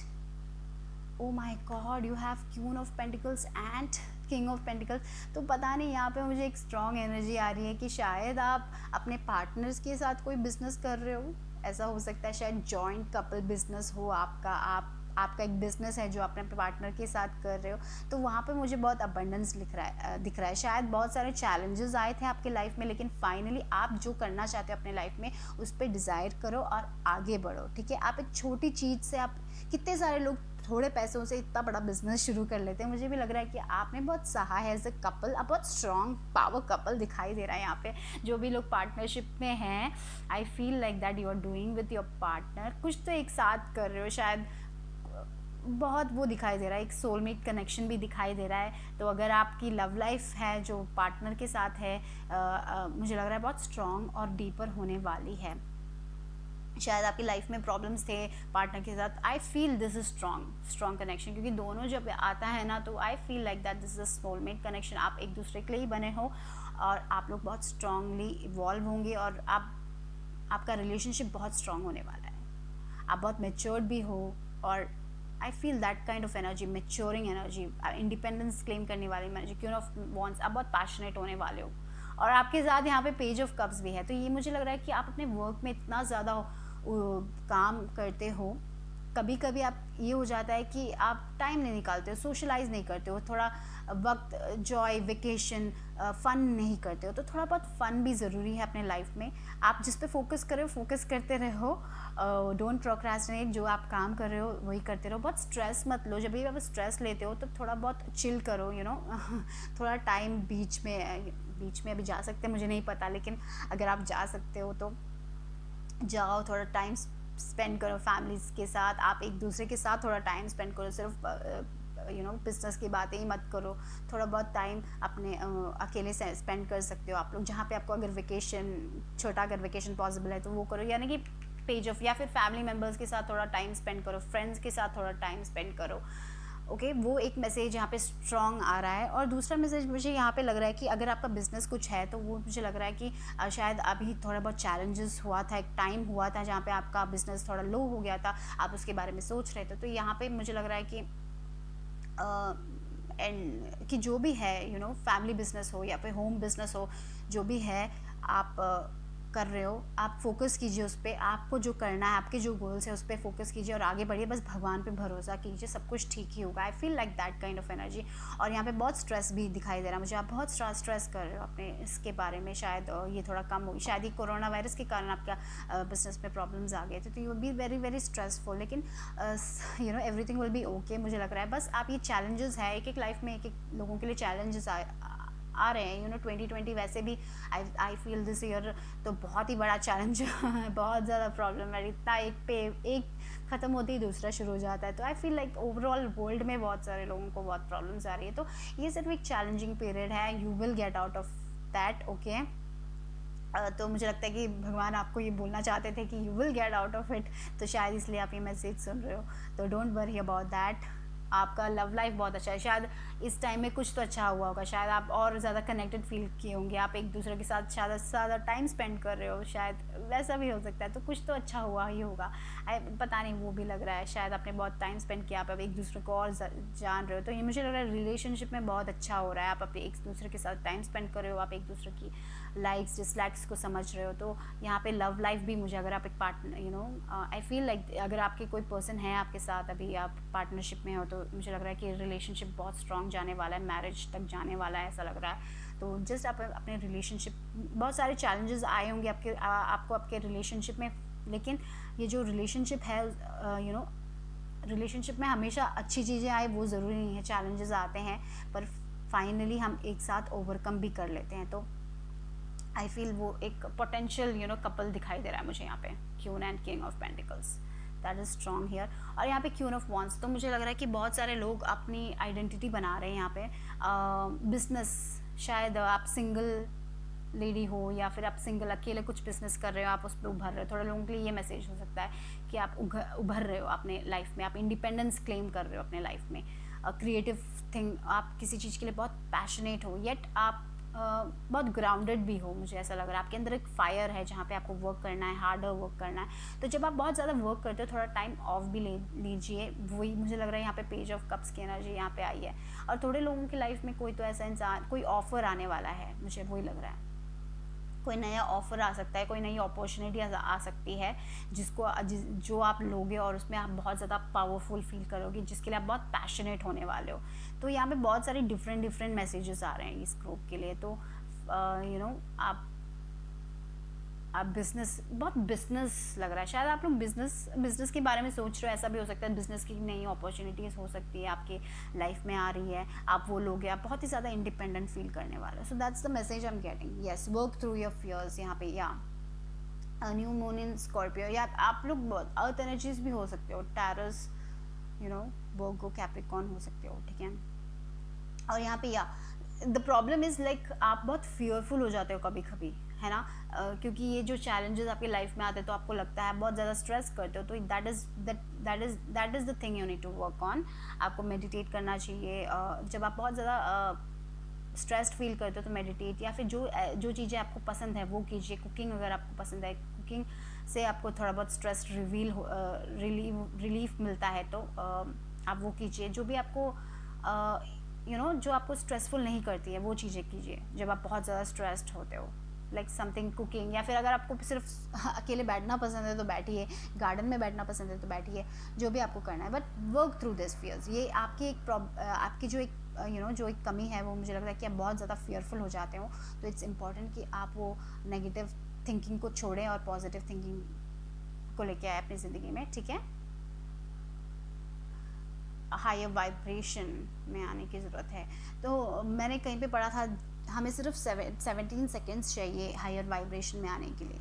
oh my god, you have queen of pentacles and king of pentacles। तो पता नहीं, यहाँ पे मुझे एक स्ट्रॉन्ग एनर्जी आ रही है कि शायद आप अपने पार्टनर्स के साथ कोई बिजनेस कर रहे हो। ऐसा हो सकता है, शायद जॉइंट कपल बिजनेस हो आपका, आपका एक बिज़नेस है जो आप अपने पार्टनर के साथ कर रहे हो। तो वहाँ पे मुझे बहुत अबंडेंस दिख रहा है। शायद बहुत सारे चैलेंजेस आए थे आपके लाइफ में, लेकिन फाइनली आप जो करना चाहते हो अपने लाइफ में उस पर डिज़ायर करो और आगे बढ़ो, ठीक है। आप एक छोटी चीज़ से, आप, कितने सारे लोग थोड़े पैसों से इतना बड़ा बिजनेस शुरू कर लेते हैं। मुझे भी लग रहा है कि आपने बहुत सहा है एज अ कपल, आप बहुत स्ट्रॉन्ग पावर कपल दिखाई दे रहा है यहाँ पे। जो भी लोग पार्टनरशिप में हैं, I feel like that you are doing with your partner, कुछ तो एक साथ कर रहे हो, शायद बहुत वो दिखाई दे रहा है, एक सोलमेट कनेक्शन भी दिखाई दे रहा है। तो अगर आपकी लव लाइफ है जो पार्टनर के साथ है, मुझे लग रहा है बहुत स्ट्रॉन्ग और डीपर होने वाली है। शायद आपकी लाइफ में प्रॉब्लम्स थे पार्टनर के साथ, I feel this is strong connection, क्योंकि दोनों जब आता है ना, तो I feel like that this is a soulmate connection. आप एक दूसरे के लिए ही बने हो और आप लोग बहुत स्ट्रांगली इवॉल्व होंगे और आपका रिलेशनशिप बहुत स्ट्रांग होने वाला है। आप बहुत मेच्योर्ड भी हो, और I feel that kind of energy, maturing energy, independence claim करने वाली एनर्जी, क्वीन ऑफ वॉन्ड्स। आप बहुत पैशनेट होने वाले हो, और आपके साथ यहाँ पे पेज ऑफ कप्स भी है। तो ये मुझे लग रहा है कि आप अपने वर्क में इतना ज़्यादा काम करते हो कभी कभी आप ये हो जाता है कि आप टाइम नहीं निकालते हो, सोशलाइज नहीं करते हो, थोड़ा वक्त, जॉय, वेकेशन, फ़न नहीं करते हो, तो थोड़ा बहुत फ़न भी ज़रूरी है अपने लाइफ में। आप जिस पे फोकस कर रहे हो फोकस करते रहो, डोंट प्रोक्रास्टिनेट, जो आप काम कर रहे हो वही करते रहो, बहुत स्ट्रेस मत लो। जब भी आप स्ट्रेस लेते हो तो थोड़ा बहुत चिल करो, थोड़ा टाइम बीच में अभी जा सकते हैं, मुझे नहीं पता, लेकिन अगर आप जा सकते हो तो जाओ, थोड़ा टाइम स्पेंड करो फैमिलीज़ के साथ, आप एक दूसरे के साथ थोड़ा टाइम स्पेंड करो, सिर्फ बिजनेस की बातें ही मत करो। थोड़ा बहुत टाइम अपने अकेले से स्पेंड कर सकते हो आप लोग, जहाँ पे आपको अगर वेकेशन, छोटा अगर वेकेशन पॉसिबल है तो वो करो, यानी कि पेज ऑफ, या फिर फैमिली मेम्बर्स के साथ थोड़ा टाइम स्पेंड करो, फ्रेंड्स के साथ थोड़ा टाइम स्पेंड करो। ओके, वो एक मैसेज यहाँ पे स्ट्रॉन्ग आ रहा है। और दूसरा मैसेज मुझे यहाँ पे लग रहा है कि अगर आपका बिजनेस कुछ है तो वो मुझे लग रहा है कि शायद अभी थोड़ा बहुत चैलेंजेस हुआ था, एक टाइम हुआ था जहाँ पे आपका बिजनेस थोड़ा लो हो गया था, आप उसके बारे में सोच रहे थे, तो यहाँ पे मुझे लग रहा है कि एंड कि जो भी है, फैमिली बिजनेस हो या फिर होम बिजनेस हो, जो भी है आप कर रहे हो, आप फोकस कीजिए उस पर, आपको जो करना है, आपके जो गोल्स है उस पर फोकस कीजिए और आगे बढ़िए, बस भगवान पे भरोसा कीजिए, सब कुछ ठीक ही होगा। आई feel like that kind of energy. और यहाँ पे बहुत स्ट्रेस भी दिखाई दे रहा है मुझे, आप बहुत स्ट्रेस कर रहे हो अपने इसके बारे में, शायद ये थोड़ा कम होगी, शायद ये कोरोना वायरस के कारण आपका बिजनेस में प्रॉब्लम्स आ गए थे, तो you will be very very stressful, लेकिन एवरीथिंग विल बी ओके मुझे लग रहा है। बस आप ये चैलेंजेस है, एक एक लाइफ में एक एक लोगों के लिए चैलेंजेस आ रहे हैं, 2020 वैसे भी आई फील दिस ईयर तो बहुत ही बड़ा चैलेंज बहुत ज़्यादा प्रॉब्लम है, इतना एक ख़त्म होते ही दूसरा शुरू हो जाता है, तो I feel like overall world में बहुत सारे लोगों को बहुत प्रॉब्लम्स आ रही है, तो ये सिर्फ एक चैलेंजिंग पीरियड है, you will get out of that. Okay, तो मुझे लगता है कि भगवान आपको ये बोलना चाहते थे कि you will get out of it, तो शायद इसलिए आप ये मैसेज सुन रहे हो, तो डोंट वरी अबाउट दैट। आपका लव लाइफ बहुत अच्छा है, शायद इस टाइम में कुछ तो अच्छा हुआ होगा, शायद आप और ज़्यादा कनेक्टेड फील किए होंगे, आप एक दूसरे के साथ शायद ज़्यादा टाइम स्पेंड कर रहे हो, शायद वैसा भी हो सकता है, तो कुछ तो अच्छा हुआ ही होगा। पता नहीं, वो भी लग रहा है, शायद आपने बहुत टाइम स्पेंड किया, आप अब एक दूसरे को और जान रहे हो, तो ये मुझे लग रहा है रिलेशनशिप में बहुत अच्छा हो रहा है, आप अपने एक दूसरे के साथ टाइम स्पेंड कर रहे हो, आप एक दूसरे की लाइक्स डिसलाइक्स को समझ रहे हो, तो यहाँ पे लव लाइफ भी मुझे, अगर आप एक पार्टनर आई फील लाइक अगर आपके कोई पर्सन है आपके साथ, अभी आप पार्टनरशिप में हो, तो मुझे लग रहा है कि रिलेशनशिप बहुत स्ट्रॉन्ग जाने वाला है, मैरिज तक जाने वाला है, ऐसा लग रहा है। तो जस्ट आप अपने रिलेशनशिप, बहुत सारे चैलेंजेस आए होंगे आपको आपके रिलेशनशिप में, लेकिन ये जो रिलेशनशिप है रिलेशनशिप में हमेशा अच्छी चीज़ें आए वो ज़रूरी नहीं है, चैलेंजेस आते हैं पर फाइनली हम एक साथ ओवरकम भी कर लेते हैं, तो आई फील वो एक पोटेंशियल कपल दिखाई दे रहा है मुझे यहाँ पे, queen and king of pentacles, that is strong here. और यहाँ पे क्यून ऑफ वॉन्स, तो मुझे लग रहा है कि बहुत सारे लोग अपनी आइडेंटिटी बना रहे हैं यहाँ पे, बिजनेस, शायद आप सिंगल लेडी हो या फिर आप सिंगल अकेले कुछ बिजनेस कर रहे हो, आप उस पर उभर रहे हो, थोड़े लोगों के लिए ये मैसेज हो सकता है कि आप उभर रहे हो अपने लाइफ में, आप इंडिपेंडेंस क्लेम कर रहे हो अपने लाइफ में, क्रिएटिव थिंग, आप किसी चीज़ के लिए बहुत पैशनेट हो, येट आप बहुत ग्राउंडेड भी हो, मुझे ऐसा लग रहा है आपके अंदर एक फायर है जहाँ पे आपको वर्क करना है, हार्डर वर्क करना है, तो जब आप बहुत ज़्यादा वर्क करते हो थोड़ा टाइम ऑफ भी ले लीजिए, वही मुझे लग रहा है यहाँ पे पेज ऑफ कप्स की एनर्जी यहाँ पे आई है। और थोड़े लोगों की लाइफ में कोई तो ऐसा इंसान, कोई ऑफर आने वाला है, मुझे वही लग रहा है, कोई नया ऑफर आ सकता है, कोई नई अपॉर्चुनिटी आ सकती है जो आप लोगे और उसमें आप बहुत ज़्यादा पावरफुल फील करोगे, जिसके लिए आप बहुत पैशनेट होने वाले हो। तो यहाँ पे बहुत सारे डिफरेंट मैसेजेस आ रहे हैं इस ग्रुप के लिए, तो आप बहुत बिजनेस लग रहा है, शायद आप लोग बिजनेस के बारे में सोच रहे हो, ऐसा भी हो सकता है, बिजनेस की नई अपॉर्चुनिटीज़ हो सकती है आपके लाइफ में आ रही है, आप वो लोग आप बहुत ही ज़्यादा इंडिपेंडेंट फील करने वाले हो, so that's the message I am getting. Yes, work through your fears यहाँ पे, या न्यू मून इन स्कॉर्पियो, या आप लोग बहुत अर्थ एनर्जीज भी हो सकते हो, टैरस, वर्गो, कैप्रिकॉर्न हो सकते हो, ठीक है। और यहाँ पे या द प्रॉब्लम इज़ लाइक आप बहुत फियरफुल हो जाते हो कभी कभी, है ना, क्योंकि ये जो चैलेंजेस आपकी लाइफ में आते हैं तो आपको लगता है बहुत ज़्यादा स्ट्रेस करते हो, तो that is the thing you need to work on. आपको मेडिटेट करना चाहिए, जब आप बहुत ज़्यादा स्ट्रेस्ड फील करते हो तो मेडिटेट, या फिर जो चीज़ें आपको पसंद है वो कीजिए, कुकिंग अगर आपको पसंद है, कुकिंग से आपको थोड़ा बहुत स्ट्रेस रिलीफ मिलता है, तो आप वो कीजिए, जो भी आपको जो आपको स्ट्रेसफुल नहीं करती है वो चीज़ें कीजिए जब आप बहुत ज़्यादा स्ट्रेस्ड होते हो, लाइक समथिंग कुकिंग, या फिर अगर आपको सिर्फ अकेले बैठना पसंद है तो बैठिए, गार्डन में बैठना पसंद है तो बैठिए, जो भी आपको करना है, but work through this fears. ये आपकी आपकी जो एक जो एक कमी है वो मुझे लग रहा है कि आप बहुत ज़्यादा फियरफुल हो जाते हो, तो इट्स इम्पॉर्टेंट कि आप वो नेगेटिव थिंकिंग को छोड़ें और पॉजिटिव थिंकिंग को लेके आए अपनी ज़िंदगी में, ठीक है। हायर वाइब्रेशन में आने की ज़रूरत है। तो मैंने कहीं पे पढ़ा था हमें सिर्फ 17 सेकेंड्स चाहिए हायर वाइब्रेशन में आने के लिए,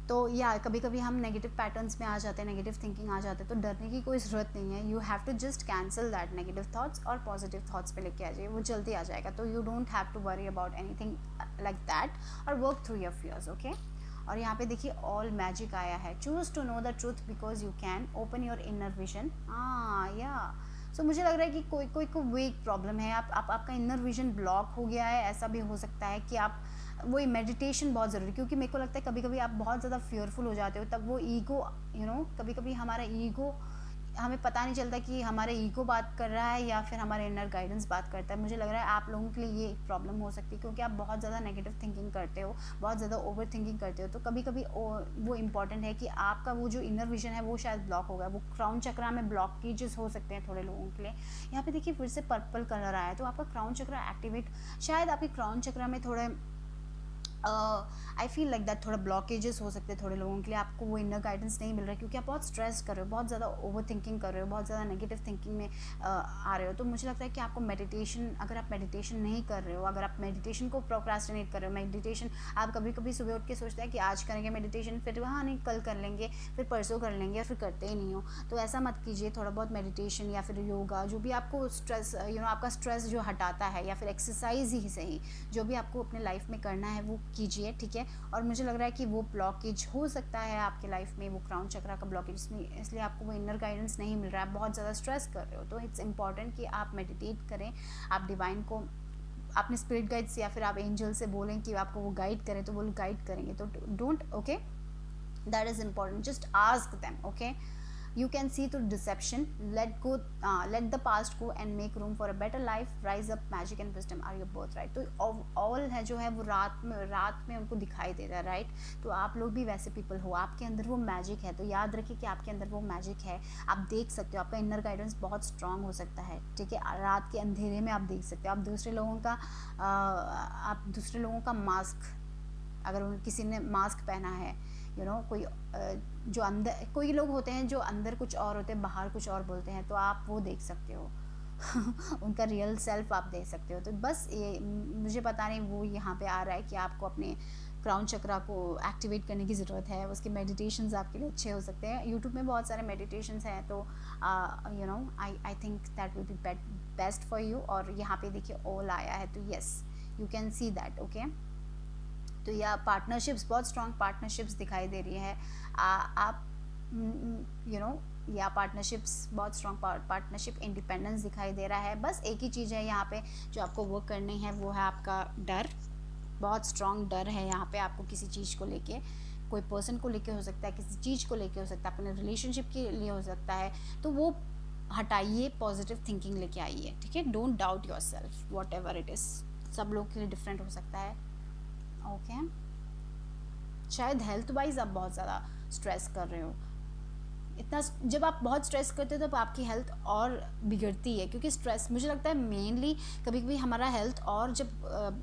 तो या कभी कभी हम नेगेटिव पैटर्न्स में आ जाते हैं, नेगेटिव थिंकिंग आ जाते हैं, तो डरने की कोई ज़रूरत नहीं है। You have to just cancel that negative thoughts और पॉजिटिव थॉट्स पे लेके आ जाइए, वो जल्दी आ जाएगा। तो you don't have to worry about anything like that, और work through your fears, okay. और यहाँ पे देखिए ऑल मैजिक आया है, choose to know the truth because you can open your inner vision. या सो मुझे लग रहा है कि कोई वो एक प्रॉब्लम है, आपका इनर विजन ब्लॉक हो गया है। ऐसा भी हो सकता है कि आप वही मेडिटेशन बहुत ज़रूरी, क्योंकि मेरे को लगता है कभी कभी आप बहुत ज़्यादा फियरफुल हो जाते हो, तब वो ईगो कभी कभी हमारा ईगो, हमें पता नहीं चलता कि हमारा ईगो बात कर रहा है या फिर हमारा इनर गाइडेंस बात करता है। मुझे लग रहा है आप लोगों के लिए ये एक प्रॉब्लम हो सकती है, क्योंकि आप बहुत ज़्यादा नेगेटिव थिंकिंग करते हो, बहुत ज़्यादा ओवर थिंकिंग करते हो, तो कभी कभी वो इम्पॉर्टेंट है कि आपका वो जो इनर विजन है वो शायद ब्लॉक होगा, वो क्राउन चक्रा में ब्लॉकेजेस हो सकते हैं थोड़े लोगों के लिए। यहाँ पे देखिए फिर से पर्पल कलर आया है, तो आपका क्राउन चक्रा एक्टिवेट, शायद आपके क्राउन चक्रा में थोड़े आई फील लाइक दैट थोड़ा ब्लॉकेजेस हो सकते हैं थोड़े लोगों के लिए, आपको वो इनर गाइडेंस नहीं मिल रहा है, क्योंकि आप बहुत स्ट्रेस कर रहे हो, बहुत ज़्यादा ओवर थिंकिंग कर रहे हो, बहुत ज़्यादा नेगेटिव थिंकिंग में आ रहे हो। तो मुझे लगता है कि आपको मेडिटेशन, अगर आप मेडिटेशन नहीं कर रहे हो, अगर आप मेडिटेशन को प्रोक्रास्टिनेट कर रहे हो, मेडिटेशन आप कभी कभी सुबह उठ के सोचते हैं कि आज करेंगे मेडिटेशन, फिर हाँ नहीं कल कर लेंगे, फिर परसों कर लेंगे, और फिर करते ही नहीं हो, तो ऐसा मत कीजिए। थोड़ा बहुत मेडिटेशन या फिर योगा, जो भी आपको स्ट्रेस आपका स्ट्रेस जो हटाता है, या फिर एक्सरसाइज ही सही, जो भी आपको अपने लाइफ में करना है वो कीजिए, ठीक है। और मुझे लग रहा है कि वो ब्लॉकेज हो सकता है आपके लाइफ में, वो क्राउन चक्रा का ब्लॉकेज, इसलिए आपको वो इनर गाइडेंस नहीं मिल रहा है, आप बहुत ज़्यादा स्ट्रेस कर रहे हो। तो इट्स इम्पॉर्टेंट कि आप मेडिटेट करें, आप डिवाइन को, अपने स्पिरिट गाइड्स या फिर आप एंजल से बोलें कि आपको वो गाइड करें, तो वो गाइड करेंगे। तो don't, okay, that is important, just ask them, okay. You can see through deception, let the past go and make room for a better life, rise up, magic and wisdom are your birthright। तो all है जो है वो रात में उनको दिखाई देता है, राइट। तो आप लोग भी वैसे पीपल हो, आपके अंदर वो मैजिक है, तो याद रखिए कि आपके अंदर वो मैजिक है, आप देख सकते हो, आपका इनर गाइडेंस बहुत स्ट्रांग हो सकता है, ठीक है। रात के अंधेरे में आप देख सकते हो, आप दूसरे लोगों का मास्क, अगर किसी ने मास्क पहना है, कोई जो अंदर, कोई लोग होते हैं जो अंदर कुछ और होते हैं, बाहर कुछ और बोलते हैं, तो आप वो देख सकते हो उनका रियल सेल्फ आप देख सकते हो। तो बस ये मुझे पता नहीं वो यहाँ पे आ रहा है कि आपको अपने क्राउन चक्रा को एक्टिवेट करने की ज़रूरत है, उसके मेडिटेशंस आपके लिए अच्छे हो सकते हैं। यूट्यूब में बहुत सारे मेडिटेशंस हैं, तो I think that will be best for you. और यहाँ पे देखिए ऑल आया है, तो yes you can see that, okay. तो या पार्टनरशिप्स, बहुत स्ट्रॉन्ग पार्टनरशिप्स दिखाई दे रही है, आप या पार्टनरशिप्स, बहुत स्ट्रॉन्ग पार्टनरशिप, इंडिपेंडेंस दिखाई दे रहा है। बस एक ही चीज़ है यहाँ पे जो आपको वर्क करनी है, वो है आपका डर, बहुत स्ट्रॉन्ग डर है यहाँ पे आपको किसी चीज़ को लेके, कोई पर्सन को लेके हो सकता है, किसी चीज़ को लेके हो सकता है, अपने रिलेशनशिप के लिए हो सकता है, तो वो हटाइए, पॉजिटिव थिंकिंग लेके आइए, ठीक है। Don't doubt your self, what ever it is, सब लोग के लिए डिफरेंट हो सकता है, ओके। शायद हेल्थ वाइज आप बहुत ज़्यादा स्ट्रेस कर रहे हो, इतना जब आप बहुत स्ट्रेस करते हो तो आपकी हेल्थ और बिगड़ती है, क्योंकि स्ट्रेस, मुझे लगता है मेनली कभी कभी हमारा हेल्थ और जब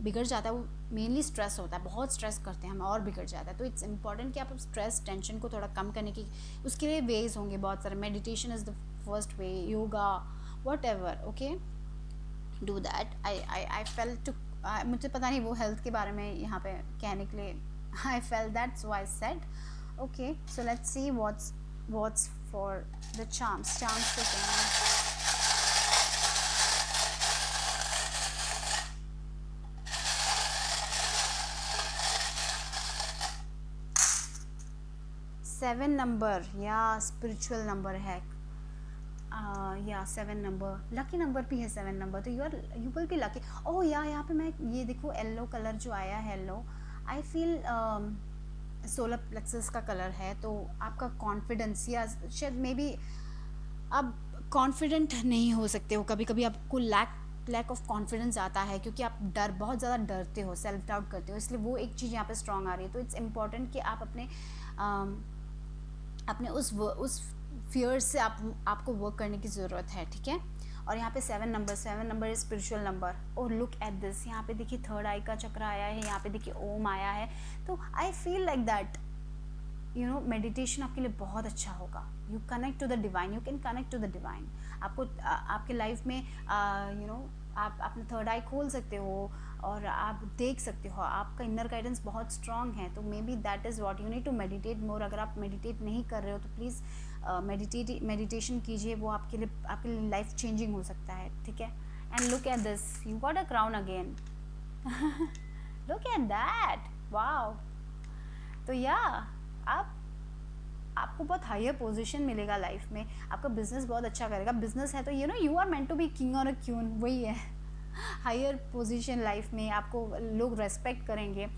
बिगड़ जाता है, वो मेनली स्ट्रेस होता है, बहुत स्ट्रेस करते हैं हम और बिगड़ जाता है। तो इट्स इम्पॉर्टेंट कि आप स्ट्रेस, टेंशन को थोड़ा कम करने की, उसके लिए वेज होंगे बहुत सारे, meditation is the first way, yoga, whatever, okay, do that. I fail to, मुझे पता नहीं वो हेल्थ के बारे में यहाँ पे कहने के लिए, I fell that, so I said, okay. So let's see what's for the charms again। Seven number या स्पिरिचुअल नंबर है, या 7 नंबर, लकी नंबर भी है 7 नंबर, तो यू विल बी लकी। ओह या यहाँ पे मैं ये देखो येलो कलर जो आया है, yellow, I feel solar plexus का कलर है, तो आपका कॉन्फिडेंस, या शायद मे बी आप कॉन्फिडेंट नहीं हो सकते हो, कभी कभी आपको लैक लैक ऑफ कॉन्फिडेंस आता है, क्योंकि आप बहुत ज़्यादा डरते हो, सेल्फ डाउट करते हो, इसलिए वो एक चीज़ यहाँ पे स्ट्रॉन्ग आ रही है। तो इट्स इम्पॉर्टेंट कि आप अपने उस फियर से आपको वर्क करने की ज़रूरत है, ठीक है। और यहाँ पे 7 नंबर इज स्पिरिचुअल नंबर। और लुक एट दिस, यहाँ पे देखिए थर्ड आई का चक्र आया है, यहाँ पे देखिए ओम आया है। तो I feel like that meditation आपके लिए बहुत अच्छा होगा। You connect to the divine, you can connect to the divine. आपको आपके लाइफ में आप अपना थर्ड आई खोल सकते हो और आप देख सकते हो, आपका इनर गाइडेंस बहुत स्ट्रांग है। तो maybe that is what you need to meditate more. अगर आप मेडिटेट नहीं कर रहे हो तो प्लीज़ मेडिटेशन कीजिए, वो आपके लिए लाइफ चेंजिंग हो सकता है, ठीक है। And look at this, you got a crown again. Look at that, wow. तो आपको बहुत हायर पोजीशन मिलेगा लाइफ में, आपका बिजनेस बहुत अच्छा करेगा। बिजनेस है तो you are meant to be king और अ क्यून, वही है। हायर पोजीशन लाइफ में आपको लोग रेस्पेक्ट करेंगे।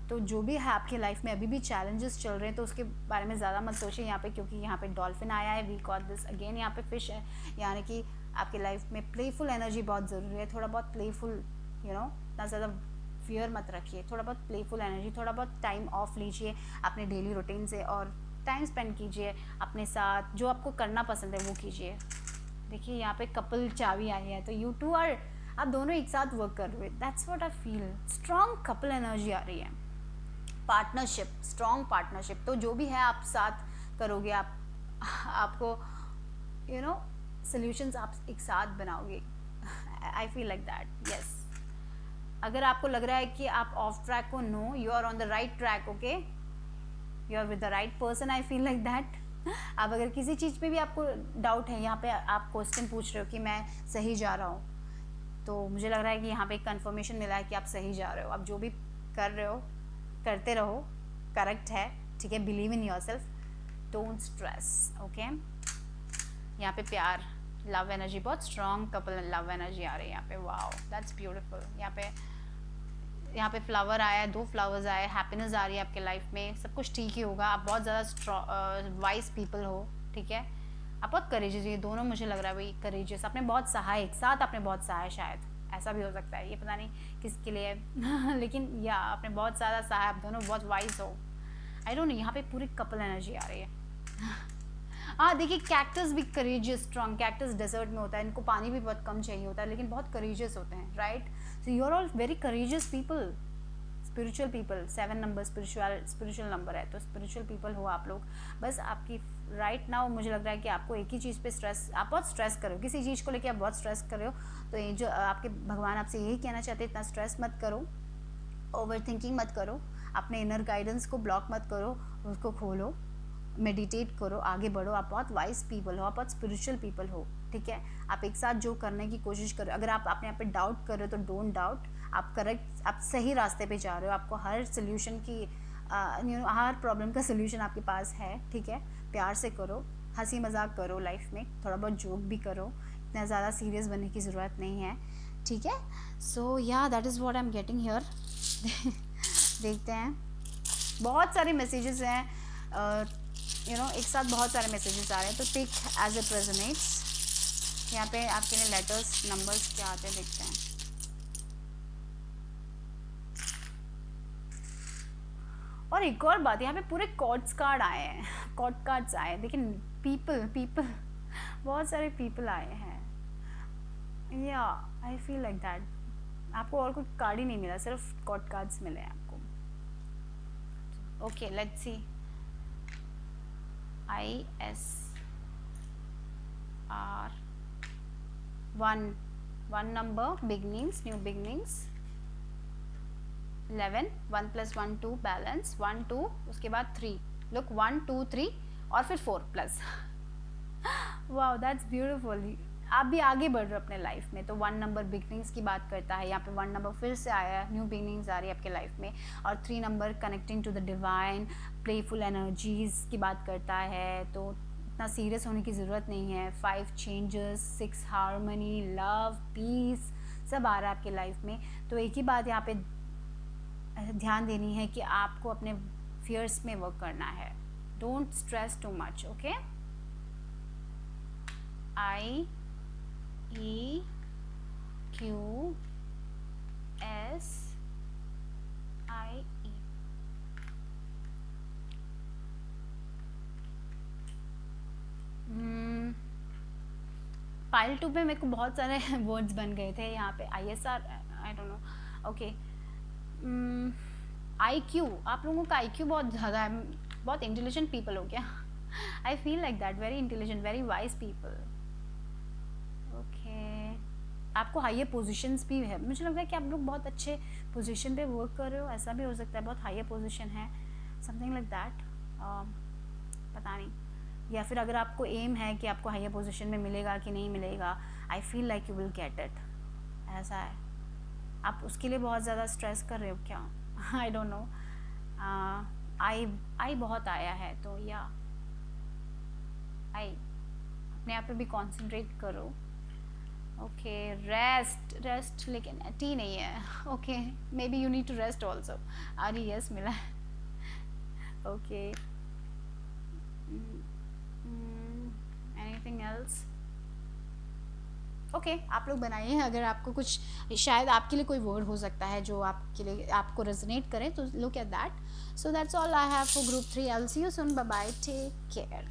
तो जो भी है आपकी लाइफ में अभी भी चैलेंजेस चल रहे हैं तो उसके बारे में ज़्यादा मत सोचिए यहाँ पे, क्योंकि यहाँ पे डॉल्फिन आया है, वी गॉट दिस अगेन। यहाँ पे फिश है, यानी कि आपकी लाइफ में प्लेफुल एनर्जी बहुत ज़रूरी है। थोड़ा बहुत प्लेफुल, इतना ज़्यादा फियर मत रखिए, थोड़ा बहुत प्लेफुल एनर्जी, थोड़ा बहुत टाइम ऑफ लीजिए अपने डेली रूटीन से और टाइम स्पेंड कीजिए अपने साथ, जो आपको करना पसंद है वो कीजिए। देखिए यहाँ पे कपल चाबी आई है, तो यू टू आप दोनों एक साथ वर्क कर रहे हो, that's what I feel. Strong couple energy आ रही है, पार्टनरशिप, स्ट्रॉन्ग पार्टनरशिप। तो जो भी है आप साथ करोगे, आपको सॉल्यूशंस आप एक साथ बनाओगे। I feel like that, yes. अगर आपको लग रहा है कि आप ऑफ ट्रैक हो, no, you are on the right track, okay, you are with the right person. I feel like that. अब अगर किसी चीज़ पे भी आपको डाउट है, यहाँ पे आप क्वेश्चन पूछ रहे हो कि मैं सही जा रहा हूँ, तो मुझे लग रहा है कि यहाँ पे एक कन्फर्मेशन मिला है कि आप सही जा रहे हो। आप जो भी कर रहे हो करते रहो, करेक्ट है, ठीक है। Believe in your self, don't stress, okay. यहाँ पे प्यार, लव एनर्जी, बहुत स्ट्रॉन्ग कपल लव एनर्जी आ रही है यहाँ पे, वाओ, दैट्स ब्यूटीफुल। यहाँ पे फ्लावर आया है, 2 फ्लावर्स आए, हैप्पीनेस आ रही है आपके लाइफ में, सब कुछ ठीक ही होगा। आप बहुत ज़्यादा वाइज पीपल हो, ठीक है। आप बहुत करेजियस, ये दोनों मुझे लग रहा है वही करेजियस, आपने बहुत सहा, एक साथ आपने बहुत सहा, शायद ऐसा भी हो सकता है, ये पता नहीं किसके लिए लेकिन या आपने बहुत ज़्यादा सहा, आप दोनों बहुत वाइज हो। आई डोंट नो, यहाँ पे पूरी कपल एनर्जी आ रही है। हाँ देखिए, कैक्टस भी करेजियस, स्ट्रॉन्ग। कैक्टस डेजर्ट में होता है, इनको पानी भी बहुत कम चाहिए होता है, लेकिन बहुत करेजियस होते हैं, right. So you are all very courageous people, spiritual people. 7 number spiritual number है, तो स्पिरिचुअल पीपल हो आप लोग। बस आपकी राइट नाउ मुझे लग रहा है कि आपको एक ही चीज़ पे स्ट्रेस, आप बहुत स्ट्रेस कर रहे हो, किसी चीज़ को लेकर आप बहुत स्ट्रेस कर रहे हो। तो ये जो आपके भगवान आपसे यही कहना चाहते हैं, इतना स्ट्रेस मत करो, ओवर थिंकिंग मत करो, अपने इनर गाइडेंस को ब्लॉक मत करो, उसको खोलो, मेडिटेट करो, आगे बढ़ो। आप बहुत वाइज पीपल हो, आप बहुत स्पिरिचुअल पीपल हो, ठीक है। आप एक साथ जो करने की कोशिश करो, अगर आप अपने आप पे डाउट कर रहे हो तो डोंट डाउट, आप करेक्ट, आप सही रास्ते पे जा रहे हो। आपको हर सोल्यूशन की हर प्रॉब्लम का सोल्यूशन आपके पास है, ठीक है। प्यार से करो, हंसी मजाक करो, लाइफ में थोड़ा बहुत जोक भी करो, इतना ज़्यादा सीरियस बनने की ज़रूरत नहीं है, ठीक है। सो या that is what I am getting here. देखते हैं, बहुत सारे मैसेजेस हैं, एक साथ बहुत सारे मैसेजेस आ रहे हैं, तो टेक एज इट रेजोनेट्स। यहाँ पे आपके लिए लेटर्स, नंबर्स क्या आते हैं, देखते हैं। और एक और बात, यहाँ पे पूरे कॉर्ड्स कार्ड आए हैं, कॉर्ड कार्ड्स आए हैं, लेकिन पीपल बहुत सारे पीपल आए हैं, या आई फील लाइक दैट। आपको और कोई कार्ड ही नहीं मिला, सिर्फ कॉर्ड कार्ड्स मिले हैं आपको। Okay, let's C. ISR 1 number, beginnings, new beginnings. 11 1 + 1 2, balance 1 2, उसके बाद 3, लुक 1 2 3 और फिर 4 प्लस। Wow, that's beautiful. आप भी आगे बढ़ रहे हो अपने लाइफ में, तो 1 नंबर बिगनिंग्स की बात करता है। यहाँ पे 1 नंबर फिर से आया है, न्यू बिगनिंग्स आ रही है आपके लाइफ में। और 3 number connecting to the divine, playful energies की बात करता है, तो इतना सीरियस होने की ज़रूरत नहीं है। 5 चेंजेस, 6 हारमनी, लव, पीस, सब आ रहा है आपके लाइफ में। तो एक ही बात यहाँ पे ध्यान देनी है कि आपको अपने फियर्स में वर्क करना है, don't stress too much, okay. IER QSIE। File 2 पे मेरे को बहुत सारे वर्ड्स बन गए थे यहाँ पे। ISR, I don't know. Okay, IQ, आप लोगों का IQ बहुत ज़्यादा है, बहुत इंटेलिजेंट पीपल हो क्या? आई feel like that, very intelligent, very wise people. Okay, आपको हायर पोजीशंस भी है, मुझे लगता है कि आप लोग बहुत अच्छे पोजीशन पे वर्क कर रहे हो, ऐसा भी हो सकता है, बहुत हायर पोजीशन है, समथिंग लाइक दैट, पता नहीं। या फिर अगर आपको एम है कि आपको हायर पोजीशन में मिलेगा कि नहीं मिलेगा, आई feel like you will get it, ऐसा है। आप उसके लिए बहुत ज़्यादा स्ट्रेस कर रहे हो क्या? I don't know. आई बहुत आया है, तो या आई अपने आप पे भी कॉन्सेंट्रेट करो। ओके, रेस्ट लेकिन टी नहीं है। Okay, maybe you need to rest also. RES मिला है। Okay, anything else? ओके, आप लोग बनाइए, अगर आपको कुछ, शायद आपके लिए कोई वर्ड हो सकता है जो आपके लिए, आपको रेजोनेट करे, तो look at that. So that's all I have for group 3। I will see you soon, bye bye, take care.